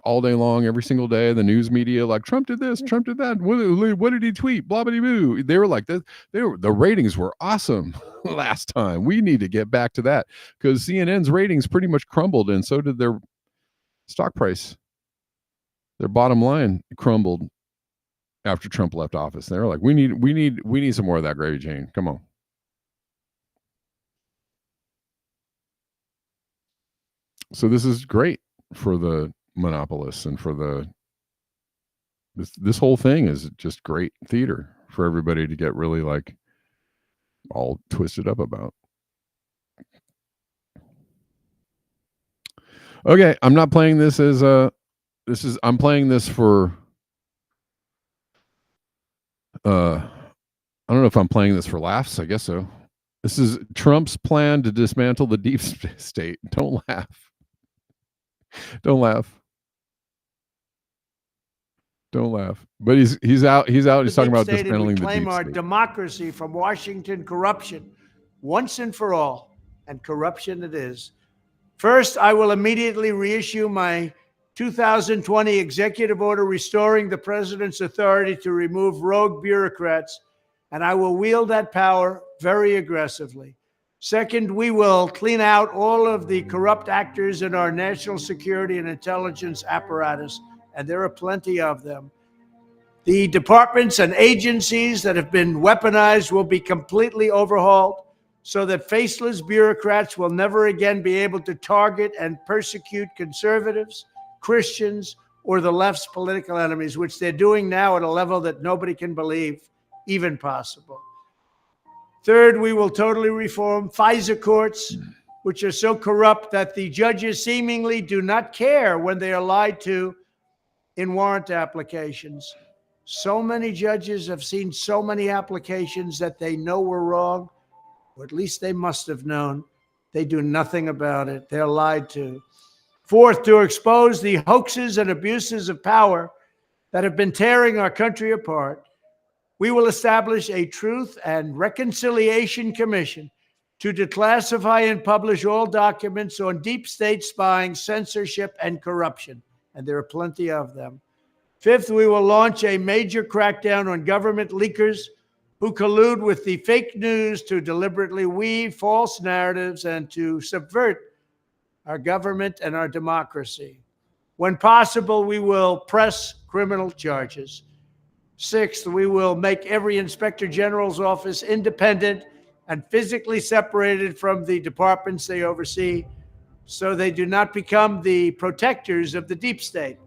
all day long, every single day. The news media like, Trump did this, Trump did that. What did he tweet? Blah blah boo. They were like, the ratings were awesome last time. We need to get back to that, because CNN's ratings pretty much crumbled, and so did their stock price. Their bottom line crumbled after Trump left office. They were like, we need some more of that gravy chain. Come on. So this is great for the monopolists, and for this whole thing is just great theater for everybody to get really like all twisted up about. Okay, I'm not playing this as I'm playing this for I don't know if I'm playing this for laughs. I guess so. This is Trump's plan to dismantle the deep state. Don't laugh. Don't laugh. Don't laugh. But he's out. He's talking about dismantling the deep state. Reclaim our democracy from Washington corruption once and for all, and corruption it is. First, I will immediately reissue my 2020 executive order restoring the president's authority to remove rogue bureaucrats, and I will wield that power very aggressively. Second, we will clean out all of the corrupt actors in our national security and intelligence apparatus, and there are plenty of them. The departments and agencies that have been weaponized will be completely overhauled so that faceless bureaucrats will never again be able to target and persecute conservatives, Christians, or the left's political enemies, which they're doing now at a level that nobody can believe even possible. Third, we will totally reform FISA courts, which are so corrupt that the judges seemingly do not care when they are lied to in warrant applications. So many judges have seen so many applications that they know were wrong, or at least they must have known. They do nothing about it. They're lied to. Fourth, to expose the hoaxes and abuses of power that have been tearing our country apart, we will establish a Truth and Reconciliation Commission to declassify and publish all documents on deep state spying, censorship, and corruption. And there are plenty of them. Fifth, we will launch a major crackdown on government leakers who collude with the fake news to deliberately weave false narratives and to subvert our government and our democracy. When possible, we will press criminal charges. Sixth, we will make every inspector general's office independent and physically separated from the departments they oversee so they do not become the protectors of the deep state.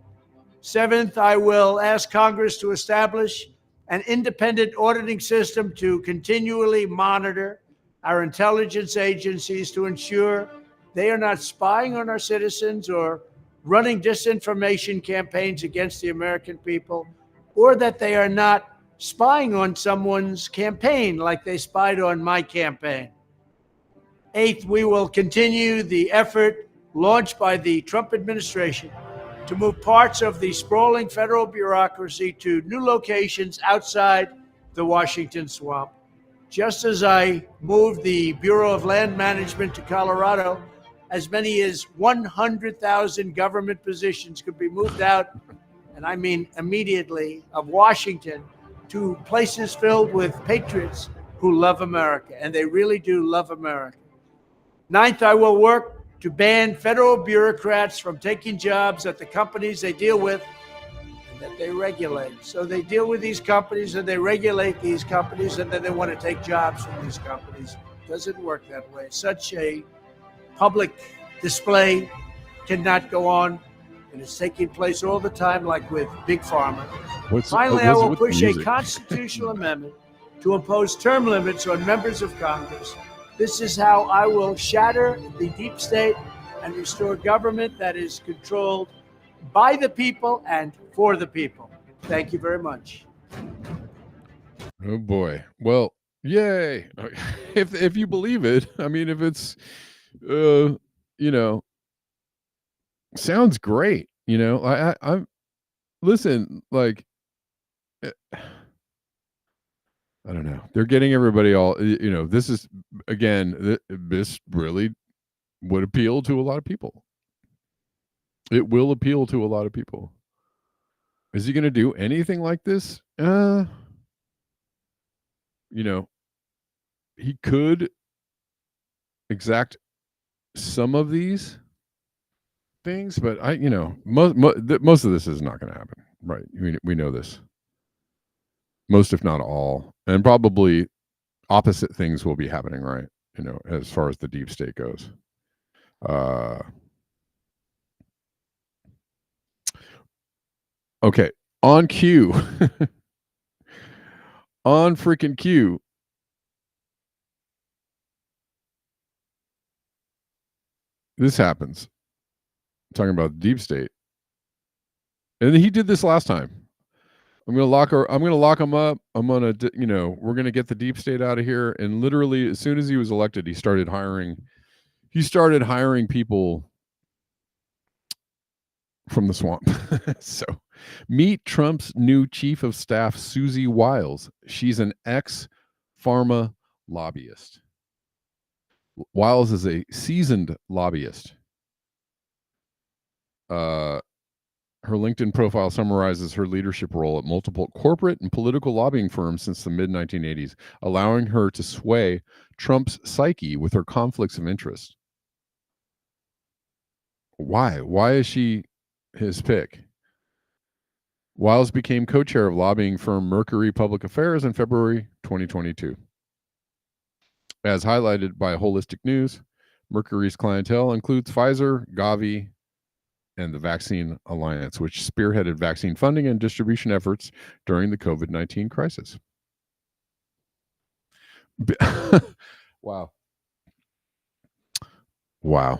Seventh, I will ask Congress to establish an independent auditing system to continually monitor our intelligence agencies to ensure they are not spying on our citizens or running disinformation campaigns against the American people, or that they are not spying on someone's campaign like they spied on my campaign. Eighth, we will continue the effort launched by the Trump administration to move parts of the sprawling federal bureaucracy to new locations outside the Washington swamp. Just as I moved the Bureau of Land Management to Colorado, as many as 100,000 government positions could be moved out, and I mean immediately, of Washington to places filled with patriots who love America, and they really do love America. Ninth, I will work to ban federal bureaucrats from taking jobs at the companies they deal with and that they regulate. So they deal with these companies and they regulate these companies, and then they want to take jobs from these companies. It doesn't work that way. Such a public display cannot go on, and it's taking place all the time, like with Big Pharma. Finally, I will push a constitutional amendment to impose term limits on members of Congress. This is how I will shatter the deep state and restore government that is controlled by the people and for the people. Thank you very much. Oh boy. Well, yay. If you believe it, I mean, if it's, sounds great. I'm listen, like, I don't know. They're getting everybody all, this is, again, this really would appeal to a lot of people. It will appeal to a lot of people. Is he going to do anything like this? He could exact some of these things, but most of this is not going to happen. Right. We know this. Most, if not all, and probably opposite things will be happening, right? As far as the deep state goes. Okay, on Q. On freaking Q. This happens. I'm talking about deep state. And he did this last time. I'm gonna lock him up. We're gonna get the deep state out of here. And literally, as soon as he was elected, he started hiring people from the swamp. So, meet Trump's new chief of staff, Susie Wiles. She's an ex-pharma lobbyist. Wiles is a seasoned lobbyist. Her LinkedIn profile summarizes her leadership role at multiple corporate and political lobbying firms since the mid-1980s, allowing her to sway Trump's psyche with her conflicts of interest. Why? Why is she his pick? Wiles became co-chair of lobbying firm Mercury Public Affairs in February 2022. As highlighted by Holistic News, Mercury's clientele includes Pfizer, Gavi, and the Vaccine Alliance, which spearheaded vaccine funding and distribution efforts during the COVID-19 crisis. Wow. Wow.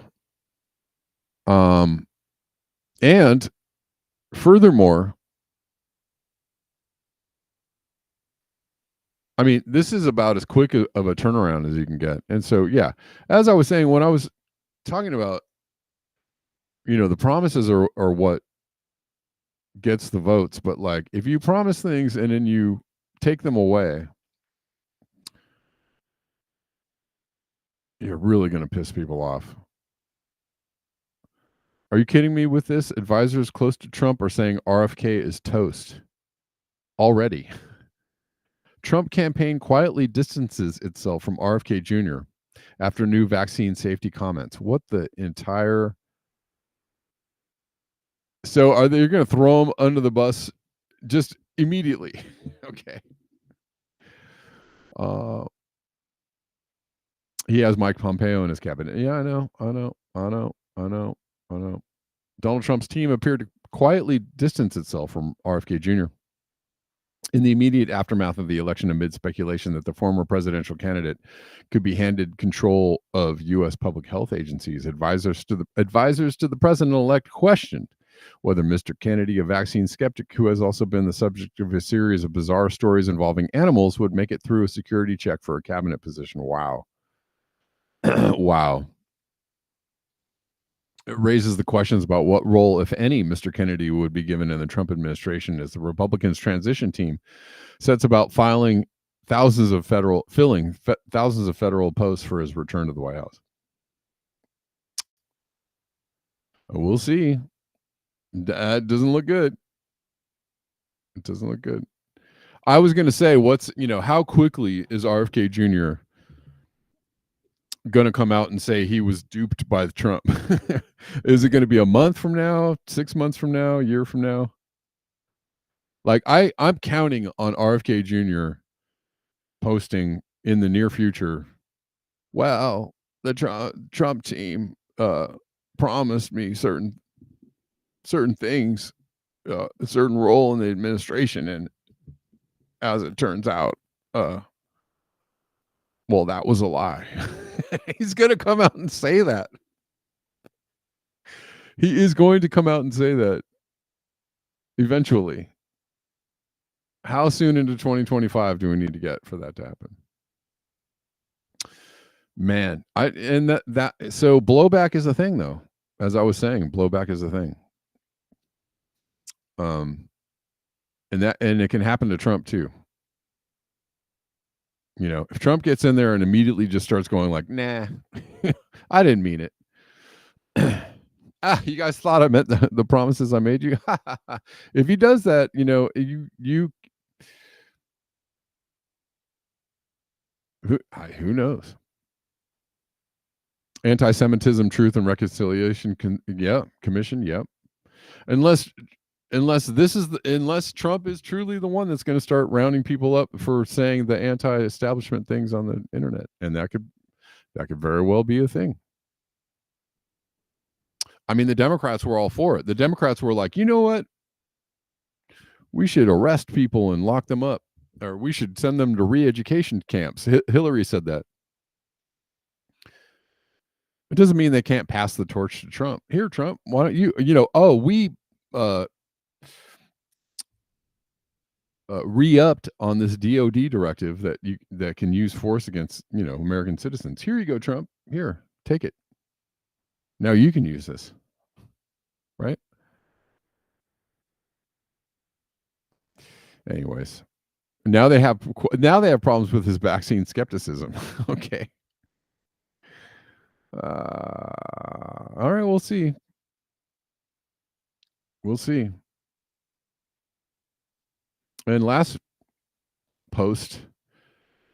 And furthermore, I mean, this is about as quick of a turnaround as you can get. And so, yeah, as I was saying, when I was talking about, the promises are what gets the votes, but like if you promise things and then you take them away, you're really going to piss people off. Are you kidding me with this? Advisors close to Trump are saying RFK is toast already. Trump campaign quietly distances itself from RFK Jr. after new vaccine safety comments. What the entire... So are they going to throw him under the bus just immediately? Okay. He has Mike Pompeo in his cabinet. Yeah, I know. Donald Trump's team appeared to quietly distance itself from RFK Jr. in the immediate aftermath of the election, amid speculation that the former presidential candidate could be handed control of U.S. public health agencies. Advisors to the president-elect questioned whether Mr. Kennedy, a vaccine skeptic who has also been the subject of a series of bizarre stories involving animals, would make it through a security check for a cabinet position. Wow. Wow. It raises the questions about what role, if any, Mr. Kennedy would be given in the Trump administration as the Republicans' transition team sets about filling thousands of federal posts for his return to the White House. We'll see. That doesn't look good. It doesn't look good. I was going to say, how quickly is RFK Jr. going to come out and say he was duped by Trump? Is it going to be a month from now, 6 months from now, a year from now? Like I'm counting on RFK Jr. posting in the near future. Well, the Trump team promised me certain things, a certain role in the administration, and as it turns out, well, that was a lie. He's going to come out and say that. He is going to come out and say that eventually. How soon into 2025 do we need to get for that to happen? Man, so blowback is a thing, though. As I was saying, blowback is a thing. And it can happen to Trump too. If Trump gets in there and immediately just starts going like, nah, I didn't mean it. You guys thought I meant the promises I made you. If he does that, who knows? Anti-Semitism, Truth and Reconciliation Commission. Yep. Unless Trump is truly the one that's going to start rounding people up for saying the anti-establishment things on the internet, and that could very well be a thing. I mean, the Democrats were all for it. The Democrats were like, you know what? We should arrest people and lock them up, or we should send them to re-education camps. Hillary said that. It doesn't mean they can't pass the torch to Trump. Here, Trump, why don't you, we re-upped on this DOD directive that can use force against, American citizens. Here you go, Trump. Here, take it. Now you can use this, right? Anyways, now they have problems with his vaccine skepticism. Okay. All right, we'll see. We'll see. And last post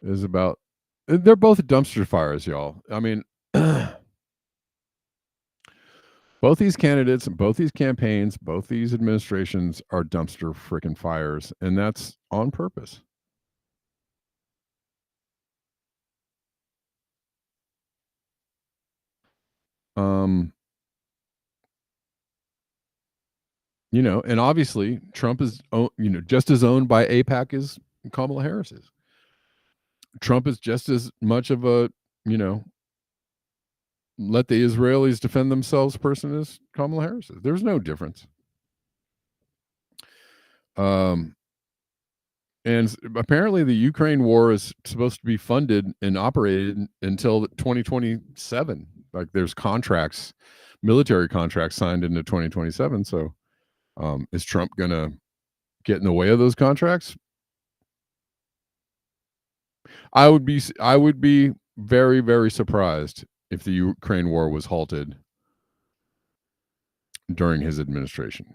is about, they're both dumpster fires, y'all. I mean, both these candidates, both these campaigns, both these administrations are dumpster freaking fires, and that's on purpose. You know, and obviously Trump is, you know, just as owned by AIPAC as Kamala Harris is. Trump is just as much of a, you know, let the Israelis defend themselves person as Kamala Harris is. There's no difference. And apparently the Ukraine war is supposed to be funded and operated until 2027. Like there's contracts, military contracts signed into 2027. So is Trump going to get in the way of those contracts? I would be very, very surprised if the Ukraine war was halted during his administration.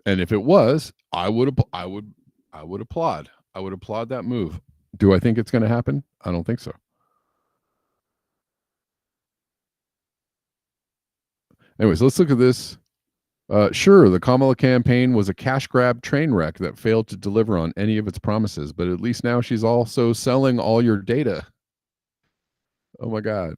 And if it was, I would applaud. I would applaud that move. Do I think it's going to happen? I don't think so. Anyways, let's look at this. Sure, the Kamala campaign was a cash grab train wreck that failed to deliver on any of its promises, but at least now she's also selling all your data. Oh my God.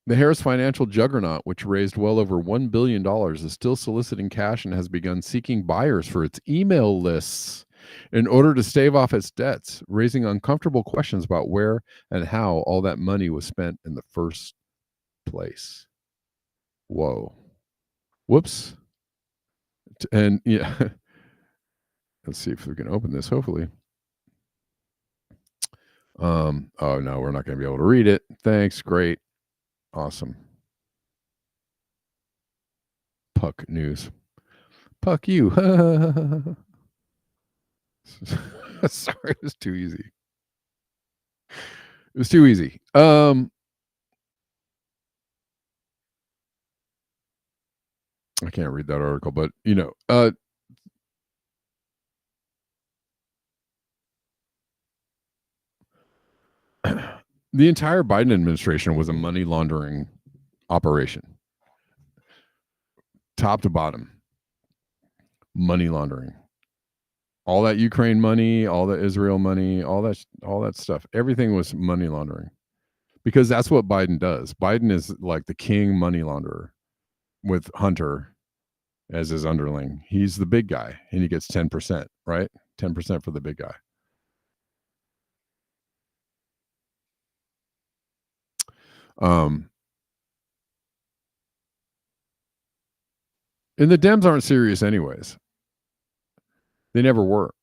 The Harris financial juggernaut, which raised well over $1 billion, is still soliciting cash and has begun seeking buyers for its email lists in order to stave off its debts, raising uncomfortable questions about where and how all that money was spent in the first place. Whoa. Whoops. And yeah, let's see if we can open this, hopefully. Oh no, we're not going to be able to read it. Thanks. Great. Awesome. Puck news. Puck you. Sorry, it was too easy. It was too easy. I can't read that article, but you know, the entire Biden administration was a money laundering operation, top to bottom. Money laundering, all that Ukraine money, all the Israel money, all that stuff. Everything was money laundering, because that's what Biden does. Biden is like the king money launderer, with Hunter as his underling. He's the big guy, and he gets 10%, right? 10% for the big guy. And the Dems aren't serious anyways. They never were.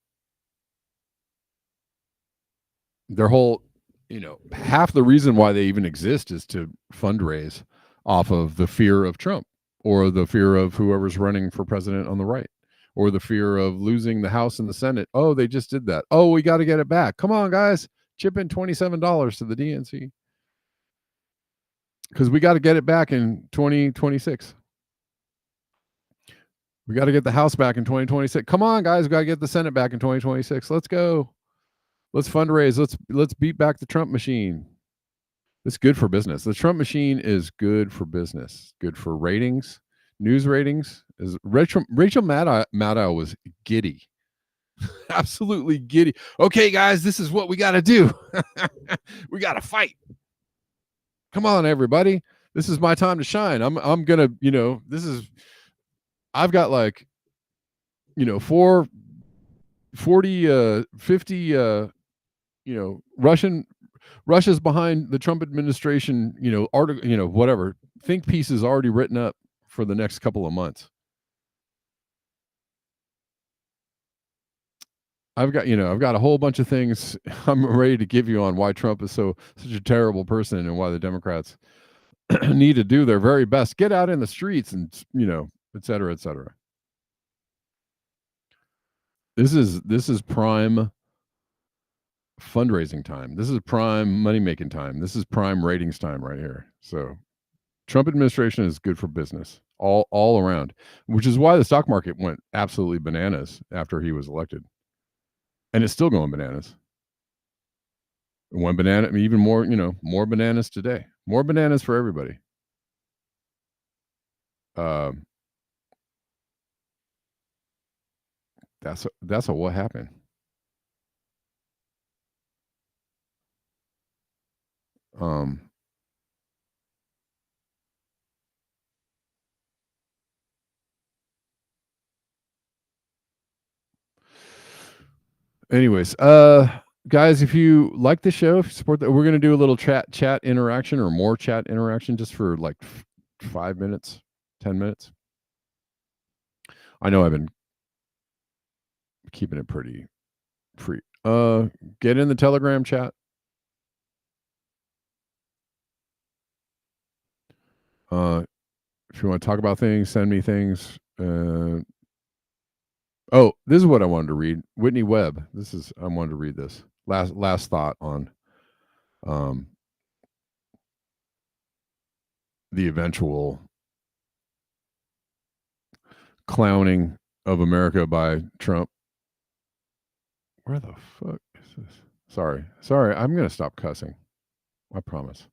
Their whole, you know, half the reason why they even exist is to fundraise off of the fear of Trump, or the fear of whoever's running for president on the right, or the fear of losing the House and the Senate. Oh, they just did that. Oh, we got to get it back. Come on, guys. Chip in $27 to the DNC, because we got to get it back in 2026. We got to get the House back in 2026. Come on, guys. We got to get the Senate back in 2026. Let's go. Let's fundraise. Let's beat back the Trump machine. It's good for business. The Trump machine is good for business. Good for ratings, news ratings. Rachel Maddow was giddy. Absolutely giddy. Okay, guys, this is what we got to do. We got to fight. Come on, everybody. This is my time to shine. I'm gonna, you know, I've got like, you know, 50, you know, Russia's behind the Trump administration, you know, article, you know, whatever, think pieces already written up for the next couple of months. I've got a whole bunch of things I'm ready to give you on why Trump is such a terrible person, and why the Democrats need to do their very best. Get out in the streets and, you know, et cetera, et cetera. This is prime fundraising time. This is prime money making time. This is prime ratings time right here. So Trump administration is good for business all around, which is why the stock market went absolutely bananas after he was elected. And it's still going bananas. It went banana, even more, more bananas today. More bananas for everybody. That's a what happened. Anyways, guys, if you like the show, if you support that, we're going to do a little chat interaction or more chat interaction just for like 5 minutes, 10 minutes. I know I've been keeping it pretty free. Get in the Telegram chat. If you want to talk about things, send me things. Oh, this is what I wanted to read. Whitney Webb. I wanted to read this. Last thought on the eventual clowning of America by Trump. Where the fuck is this? Sorry. I'm going to stop cussing. I promise.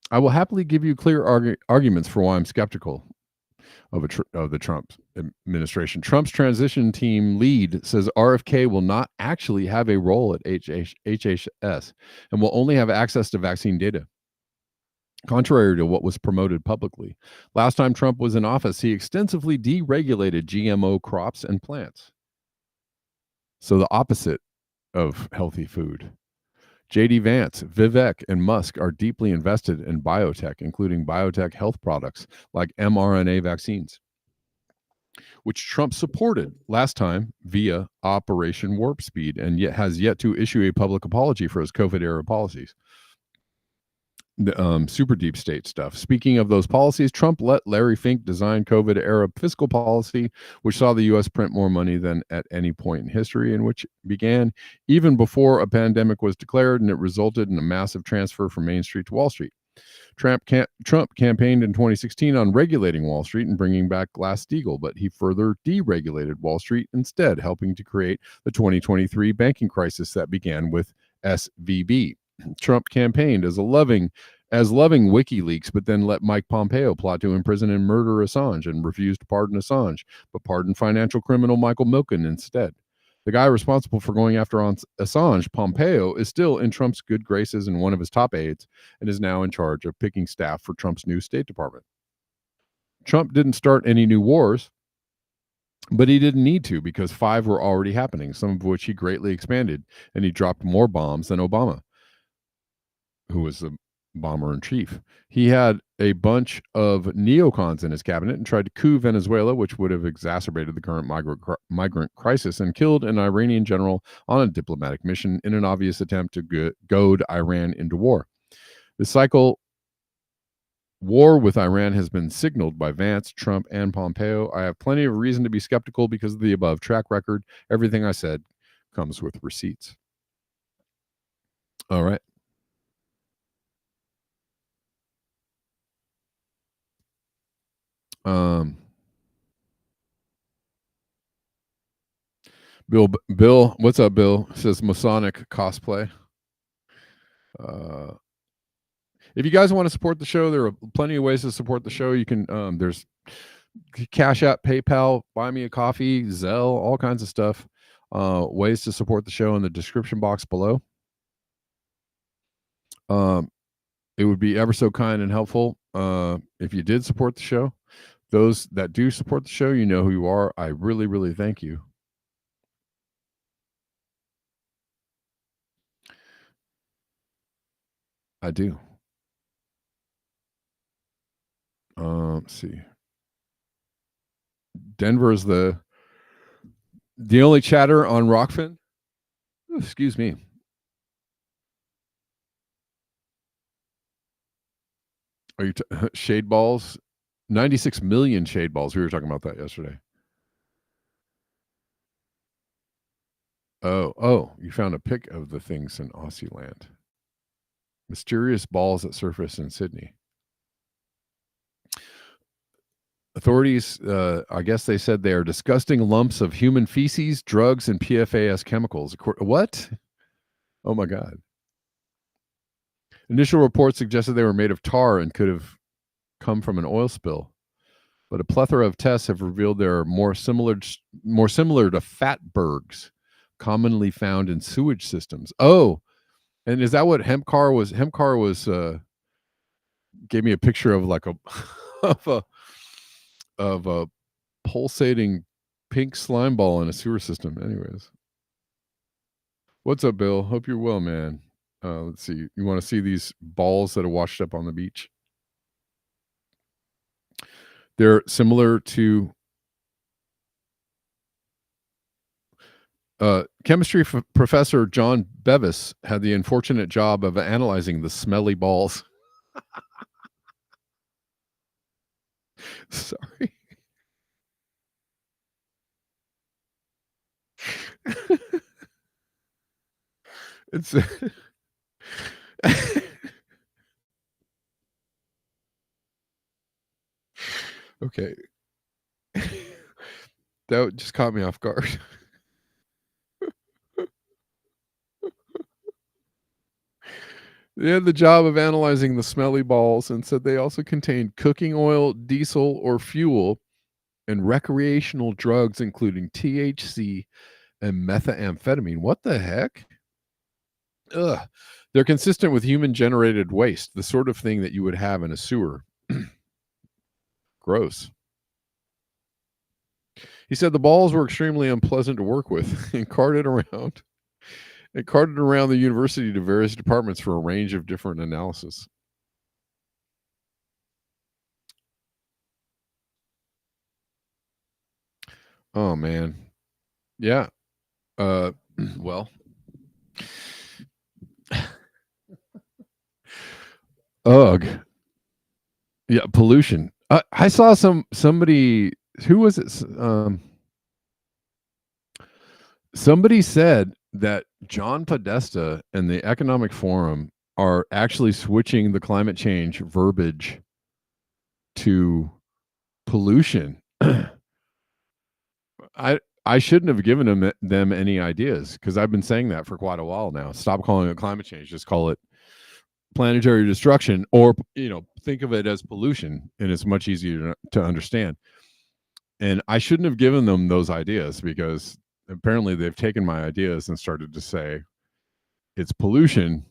I will happily give you clear arguments for why I'm skeptical of the Trump administration. Trump's transition team lead says RFK will not actually have a role at HHS and will only have access to vaccine data, contrary to what was promoted publicly. Last time Trump was in office, he extensively deregulated GMO crops and plants. So the opposite of healthy food. J.D. Vance, Vivek, and Musk are deeply invested in biotech, including biotech health products like mRNA vaccines, which Trump supported last time via Operation Warp Speed, and yet has yet to issue a public apology for his COVID-era policies. The super deep state stuff. Speaking of those policies, Trump let Larry Fink design COVID-era fiscal policy, which saw the U.S. print more money than at any point in history, and which began even before a pandemic was declared, and it resulted in a massive transfer from Main Street to Wall Street. Trump campaigned in 2016 on regulating Wall Street and bringing back Glass-Steagall, but he further deregulated Wall Street instead, helping to create the 2023 banking crisis that began with SVB. Trump campaigned as loving WikiLeaks, but then let Mike Pompeo plot to imprison and murder Assange and refused to pardon Assange, but pardoned financial criminal Michael Milken instead. The guy responsible for going after Assange, Pompeo, is still in Trump's good graces and one of his top aides, and is now in charge of picking staff for Trump's new State Department. Trump didn't start any new wars, but he didn't need to, because 5 were already happening, some of which he greatly expanded, and he dropped more bombs than Obama, who was the bomber-in-chief. He had a bunch of neocons in his cabinet and tried to coup Venezuela, which would have exacerbated the current migrant crisis, and killed an Iranian general on a diplomatic mission in an obvious attempt to goad Iran into war. The war with Iran has been signaled by Vance, Trump, and Pompeo. I have plenty of reason to be skeptical because of the above track record. Everything I said comes with receipts. All right. Bill, what's up, Bill? Says Masonic cosplay. If you guys want to support the show, there are plenty of ways to support the show. You can, there's Cash App, PayPal, Buy Me a Coffee, Zelle, all kinds of stuff. Ways to support the show in the description box below. It would be ever so kind and helpful if you did support the show. Those that do support the show, you know who you are. I really, really thank you. I do. Let's see. Denver is the only chatter on Rockfin. Ooh, excuse me. Are you shade balls? 96 million shade balls. We were talking about that yesterday. Oh, you found a pic of the things in Aussie land. Mysterious balls that surface in Sydney. Authorities, I guess they said they are disgusting lumps of human feces, drugs, and PFAS chemicals. What? Oh my God. Initial reports suggested they were made of tar and could have come from an oil spill. But a plethora of tests have revealed they are more similar to fatbergs commonly found in sewage systems. Oh, and is that what Hempcar was? Hempcar was gave me a picture of like of a pulsating pink slime ball in a sewer system. Anyways, what's up, Bill? Hope you're well, man. Let's see. You want to see these balls that are washed up on the beach? They're similar to chemistry professor John Bevis had the unfortunate job of analyzing the smelly balls. Sorry. It's okay. That just caught me off guard. They had the job of analyzing the smelly balls and said they also contained cooking oil, diesel, or fuel, and recreational drugs, including THC and methamphetamine. What the heck? Ugh. They're consistent with human-generated waste, the sort of thing that you would have in a sewer. Gross. He said the balls were extremely unpleasant to work with and carted around the university to various departments for a range of different analysis. Oh man. Yeah. Well. Ugh. Yeah, pollution. I saw somebody, who was it? Somebody said that John Podesta and the Economic Forum are actually switching the climate change verbiage to pollution. I shouldn't have given them any ideas, because I've been saying that for quite a while now. Stop calling it climate change. Just call it planetary destruction, or think of it as pollution, and it's much easier to understand. And I shouldn't have given them those ideas, because apparently they've taken my ideas and started to say it's pollution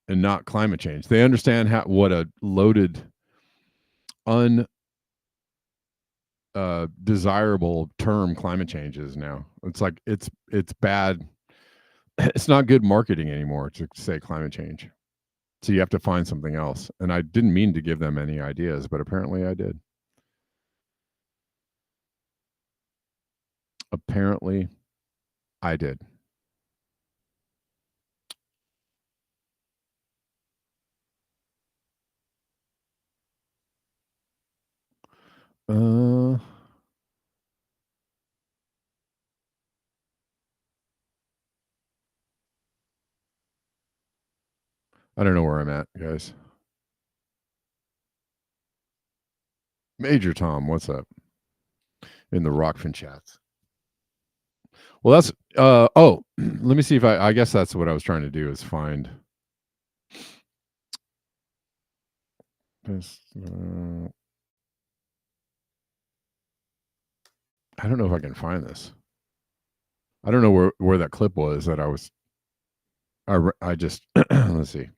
and not climate change. They understand what a loaded, desirable term climate change is now. It's like it's bad. It's not good marketing anymore to say climate change. So you have to find something else. And I didn't mean to give them any ideas, but apparently I did. Apparently I did. I don't know where I'm at, guys. Major Tom, what's up? In the Rockfin chats. Well, that's let me see if I guess that's what I was trying to do, is find this. I don't know if I can find this. I don't know where that clip was that I just let's see.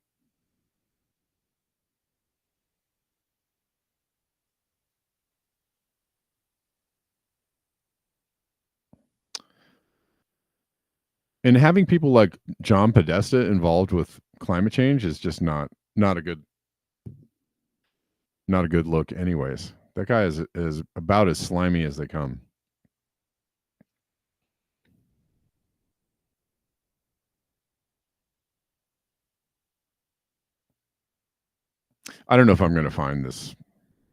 And having people like John Podesta involved with climate change is just not a good look anyways. That guy is about as slimy as they come. I don't know if I'm going to find this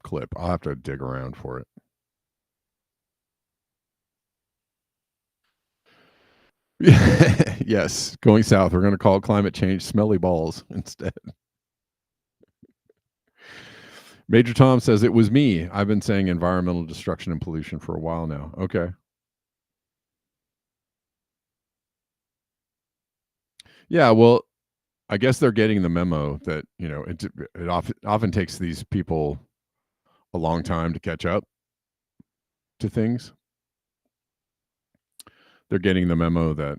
clip. I'll have to dig around for it. Yes, going south. We're going to call climate change smelly balls instead. Major Tom says it was me. I've been saying environmental destruction and pollution for a while now. Okay. Yeah, well, I guess they're getting the memo that, you know, it often takes these people a long time to catch up to things. They're getting the memo that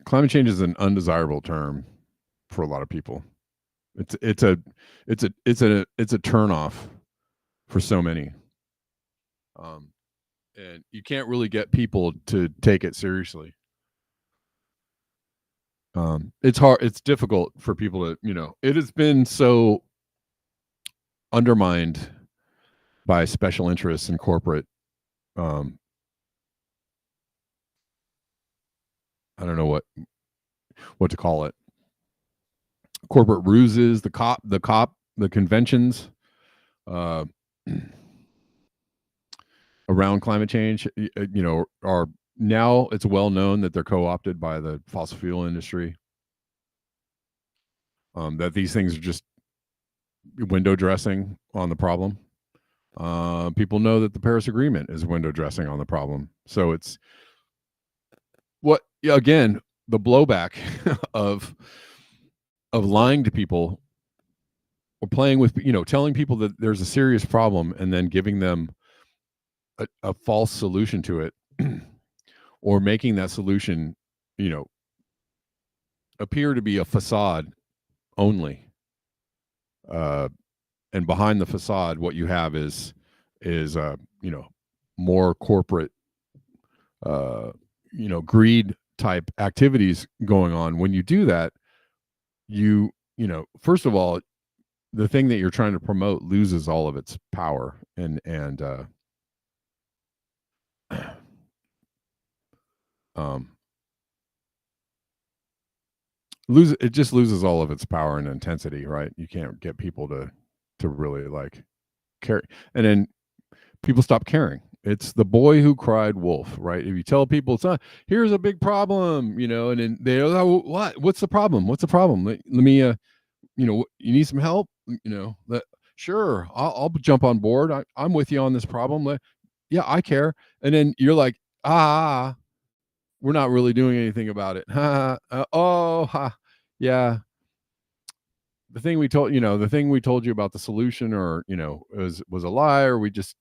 climate change is an undesirable term for a lot of people. It's a turnoff for so many. And you can't really get people to take it seriously. It's hard. It's difficult for people to, you know, it has been so undermined by special interests and corporate, I don't know what to call it. Corporate ruses, the conventions, around climate change, you know, are now it's well known that they're co-opted by the fossil fuel industry. That these things are just window dressing on the problem. People know that the Paris Agreement is window dressing on the problem. So it's again, the blowback of lying to people or playing with, you know, telling people that there's a serious problem and then giving them a false solution to it, or making that solution, you know, appear to be a facade only. And behind the facade, what you have is you know, more corporate, you know, greed type activities going on. When you do that, you know, first of all, the thing that you're trying to promote loses all of its power and it just loses all of its power and intensity, right? You can't get people to really like care, and then people stop caring. It's the boy who cried wolf, right? If you tell people it's not, here's a big problem, you know, and then they, oh, what's the problem? What's the problem? Let me, you know, you need some help, you know, sure, I'll jump on board. I'm with you on this problem. Yeah, I care. And then you're like, we're not really doing anything about it. Yeah. The thing we told you about the solution, or, you know, was a lie, or we just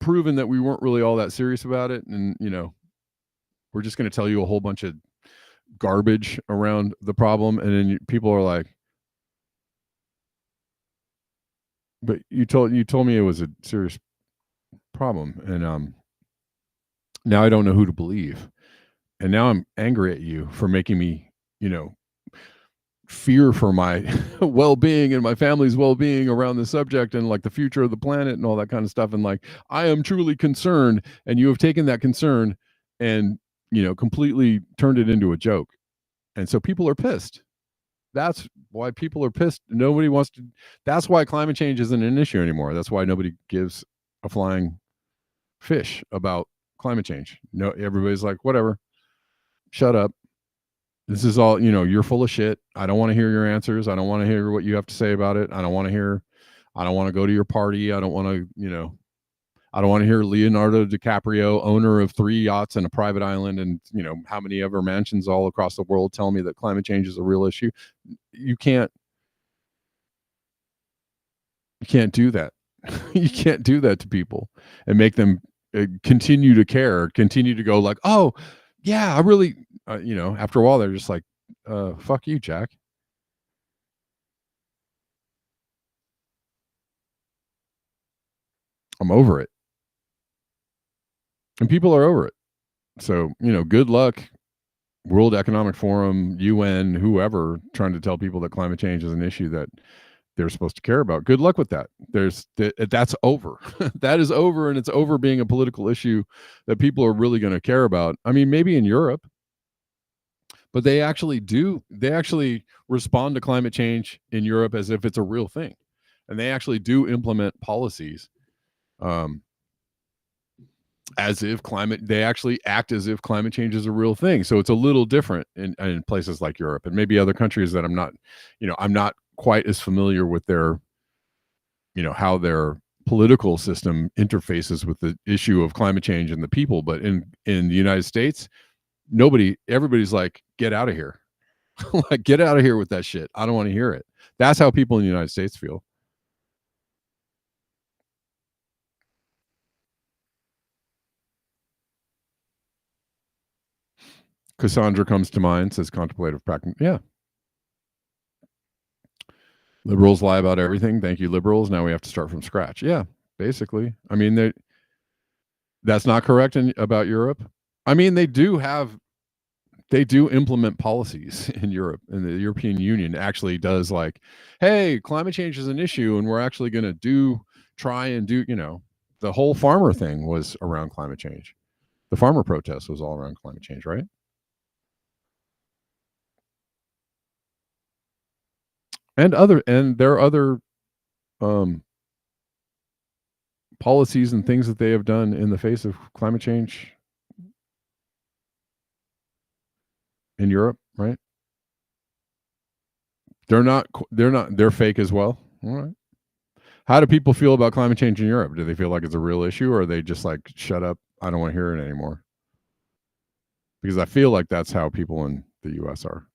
proven that we weren't really all that serious about it. And, you know, we're just going to tell you a whole bunch of garbage around the problem. And then people are like, but you told me it was a serious problem. And, now I don't know who to believe. And now I'm angry at you for making me, you know, fear for my well-being and my family's well-being around the subject and like the future of the planet and all that kind of stuff. And like, I am truly concerned, and you have taken that concern and, you know, completely turned it into a joke. And so people are pissed. That's why people are pissed. Nobody wants to, that's why climate change isn't an issue anymore. That's why nobody gives a flying fish about climate change. No, everybody's like, whatever, shut up. This is all, you know, you're full of shit. I don't want to hear your answers. I don't want to hear what you have to say about it. I don't want to go to your party. I don't want to, you know, I don't want to hear Leonardo DiCaprio, owner of 3 yachts and a private island and, you know, how many ever mansions all across the world, tell me that climate change is a real issue. You can't do that. You can't do that to people and make them continue to care, continue to go like, oh yeah, I really, you know, after a while they're just like, fuck you, Jack. I'm over it. And people are over it. So, you know, good luck, World Economic Forum, UN, whoever, trying to tell people that climate change is an issue that they're supposed to care about. Good luck with that. That's over. That is over, and it's over being a political issue that people are really going to care about. I mean, maybe in Europe, but they actually do. They actually respond to climate change in Europe as if it's a real thing, and they actually do implement policies as if they actually act as if climate change is a real thing. So it's a little different in places like Europe and maybe other countries that I'm not quite as familiar with their, how their political system interfaces with the issue of climate change and the people. But in the United States, everybody's like, get out of here. Like, get out of here with that shit. I don't want to hear it. That's how people in the United States feel. Cassandra comes to mind, says contemplative practice. Yeah. Liberals lie about everything. Thank you, liberals. Now we have to start from scratch. Yeah, basically. I mean, that's not correct about Europe. I mean, they do implement policies in Europe, and the European Union actually does, like, hey, climate change is an issue, and we're actually going to try and do, the whole farmer thing was around climate change. The farmer protest was all around climate change, right? And there are other policies and things that they have done in the face of climate change in Europe, right? They're fake as well. All right. How do people feel about climate change in Europe? Do they feel like it's a real issue, or are they just like, shut up, I don't want to hear it anymore? Because I feel like that's how people in the US are.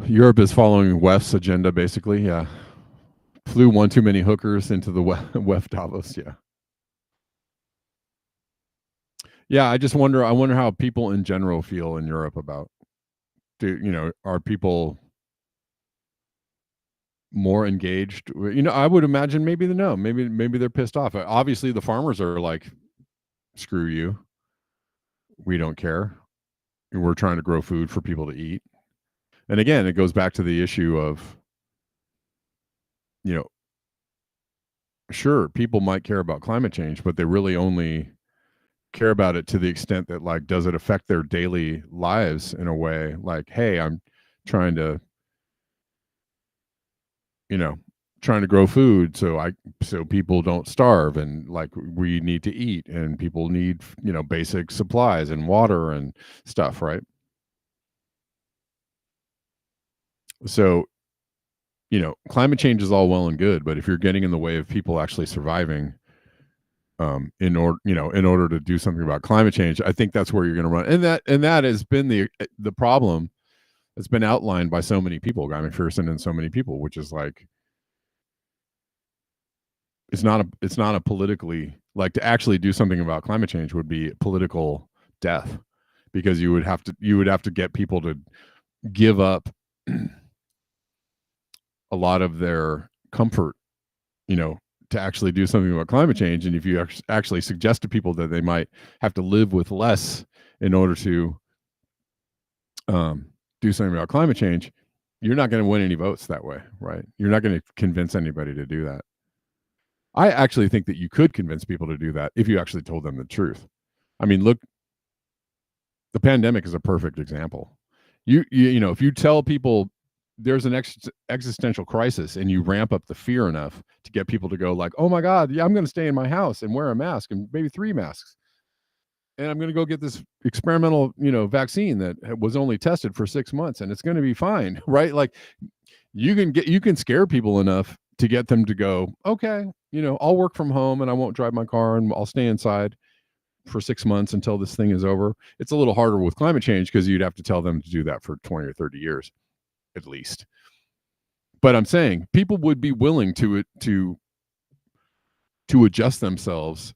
Europe is following WEF's agenda, basically. Yeah. Flew one too many hookers into the WEF Davos. Yeah. Yeah. I wonder how people in general feel in Europe about, are people more engaged? I would imagine maybe maybe they're pissed off. Obviously the farmers are like, screw you. We don't care. We're trying to grow food for people to eat. And again, it goes back to the issue of, sure, people might care about climate change, but they really only care about it to the extent that, like, does it affect their daily lives in a way? Like, hey, I'm trying to grow food so people don't starve, and like we need to eat, and people need, basic supplies and water and stuff, right? So, climate change is all well and good, but if you're getting in the way of people actually surviving, in order to do something about climate change, I think that's where you're going to run. And that has been the problem that's been outlined by so many people, Guy McPherson and so many people, which is like, it's not a politically, like, to actually do something about climate change would be political death, because you would have to get people to give up a lot of their comfort, to actually do something about climate change. And if you actually suggest to people that they might have to live with less in order to do something about climate change, you're not going to win any votes that way, right? You're not going to convince anybody to do that. I actually think that you could convince people to do that if you actually told them the truth. I mean, look, the pandemic is a perfect example. If you tell people there's an existential crisis and you ramp up the fear enough to get people to go like, oh my God, yeah, I'm going to stay in my house and wear a mask, and maybe 3 masks. And I'm going to go get this experimental, vaccine that was only tested for 6 months, and it's going to be fine, right? Like, you can scare people enough to get them to go, okay, I'll work from home and I won't drive my car and I'll stay inside for 6 months until this thing is over. It's a little harder with climate change because you'd have to tell them to do that for 20 or 30 years at least. But I'm saying people would be willing to adjust themselves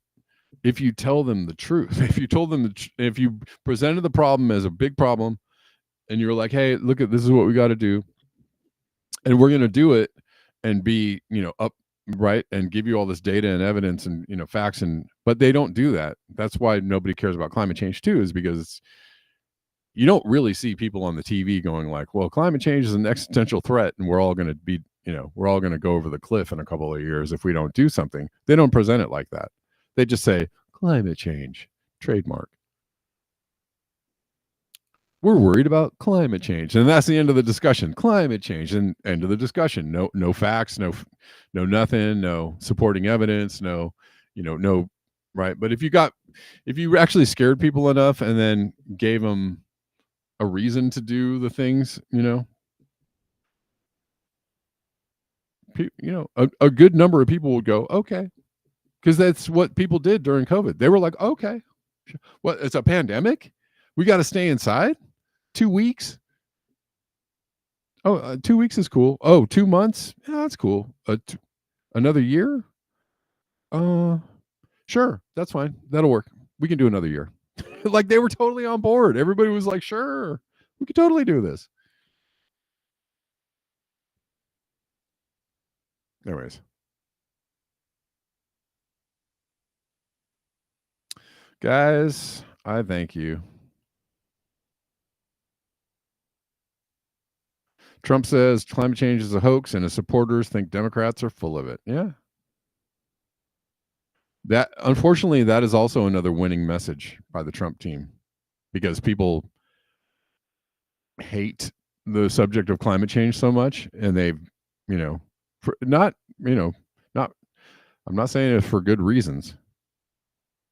if you tell them the truth. If you presented the problem as a big problem and you're like, hey, look, this is what we got to do, and we're going to do it, and be, upright and give you all this data and evidence and, facts, but they don't do that. That's why nobody cares about climate change too, is because you don't really see people on the TV going like, well, climate change is an existential threat and we're all going to be, we're all going to go over the cliff in a couple of years if we don't do something. They don't present it like that. They just say climate change, trademark. We're worried about climate change, and that's the end of the discussion. Climate change, and end of the discussion. No facts, no nothing, no supporting evidence, no right. But if you actually scared people enough and then gave them a reason to do the things, a good number of people would go, okay, because that's what people did during COVID. They were like, okay, what? It's a pandemic. We got to stay inside 2 weeks. Oh, 2 weeks is cool. Oh, 2 months. Yeah, that's cool. Another year. Sure, that's fine. That'll work. We can do another year. Like they were totally on board. Everybody was like, sure, we could totally do this. Anyways. Guys, I thank you. Trump says climate change is a hoax and his supporters think Democrats are full of it. Yeah. That, unfortunately, that is also another winning message by the Trump team, because people hate the subject of climate change so much, and they've, I'm not saying it for good reasons,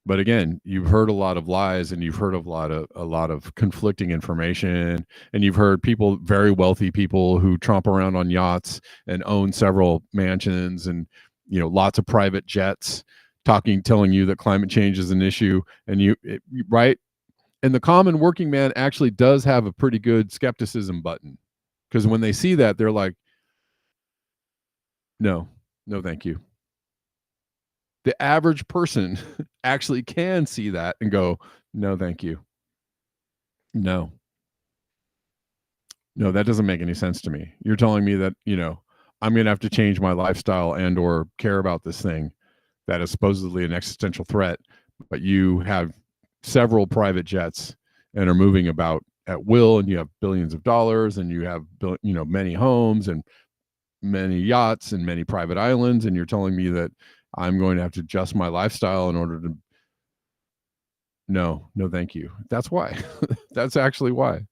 but again, you've heard a lot of lies, and you've heard a lot of conflicting information, and you've heard people, very wealthy people who tromp around on yachts and own several mansions and lots of private jets, telling you that climate change is an issue, and right? And the common working man actually does have a pretty good skepticism button, because when they see that, they're like, no, thank you. The average person actually can see that and go, no, thank you. No, that doesn't make any sense to me. You're telling me that, I'm going to have to change my lifestyle and or care about this thing that is supposedly an existential threat, but you have several private jets and are moving about at will, and you have billions of dollars, and you have many homes and many yachts and many private islands, and you're telling me that I'm going to have to adjust my lifestyle in order to. No, thank you. That's why. That's actually why.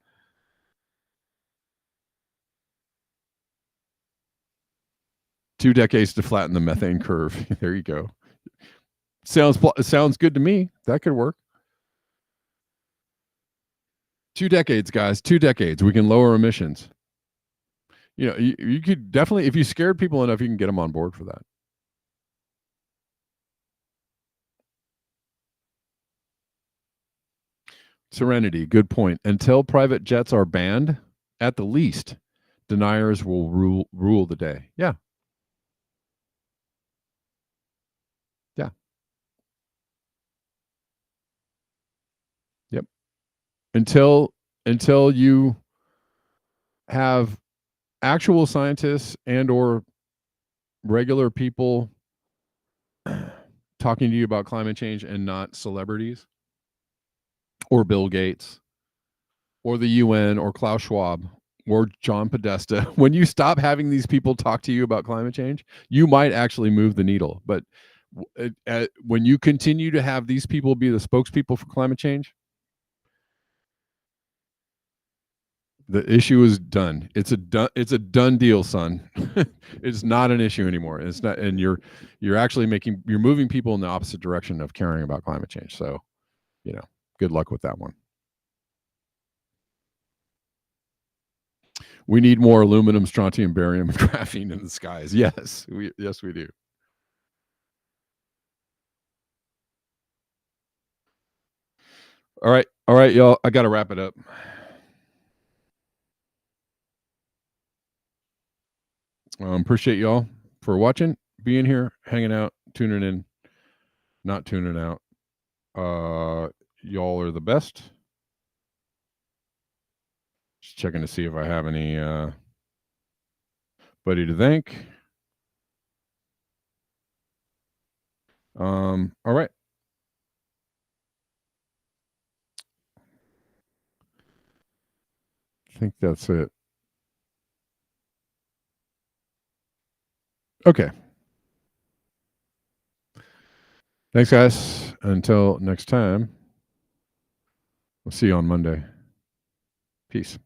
Two decades to flatten the methane curve. There you go. Sounds good to me. That could work. 2 decades, guys. 2 decades. We can lower emissions. You could definitely, if you scared people enough, you can get them on board for that. Serenity, good point. Until private jets are banned, at the least, deniers will rule the day. Yeah. Yeah. Yep. Until you have actual scientists and or regular people talking to you about climate change, and not celebrities or Bill Gates or the UN or Klaus Schwab or John Podesta. When you stop having these people talk to you about climate change, you might actually move the needle. But when you continue to have these people be the spokespeople for climate change, the issue is done. It's a done deal, son. It's not an issue anymore. It's not, and you're actually moving people in the opposite direction of caring about climate change. So, good luck with that one. We need more aluminum, strontium, barium, and graphene in the skies. Yes, we do. All right, y'all. I got to wrap it up. Appreciate y'all for watching, being here, hanging out, tuning in, not tuning out. Y'all are the best. Just checking to see if I have any buddy to thank. All right. think that's it. Okay. Thanks, guys. Until next time, we'll see you on Monday. Peace.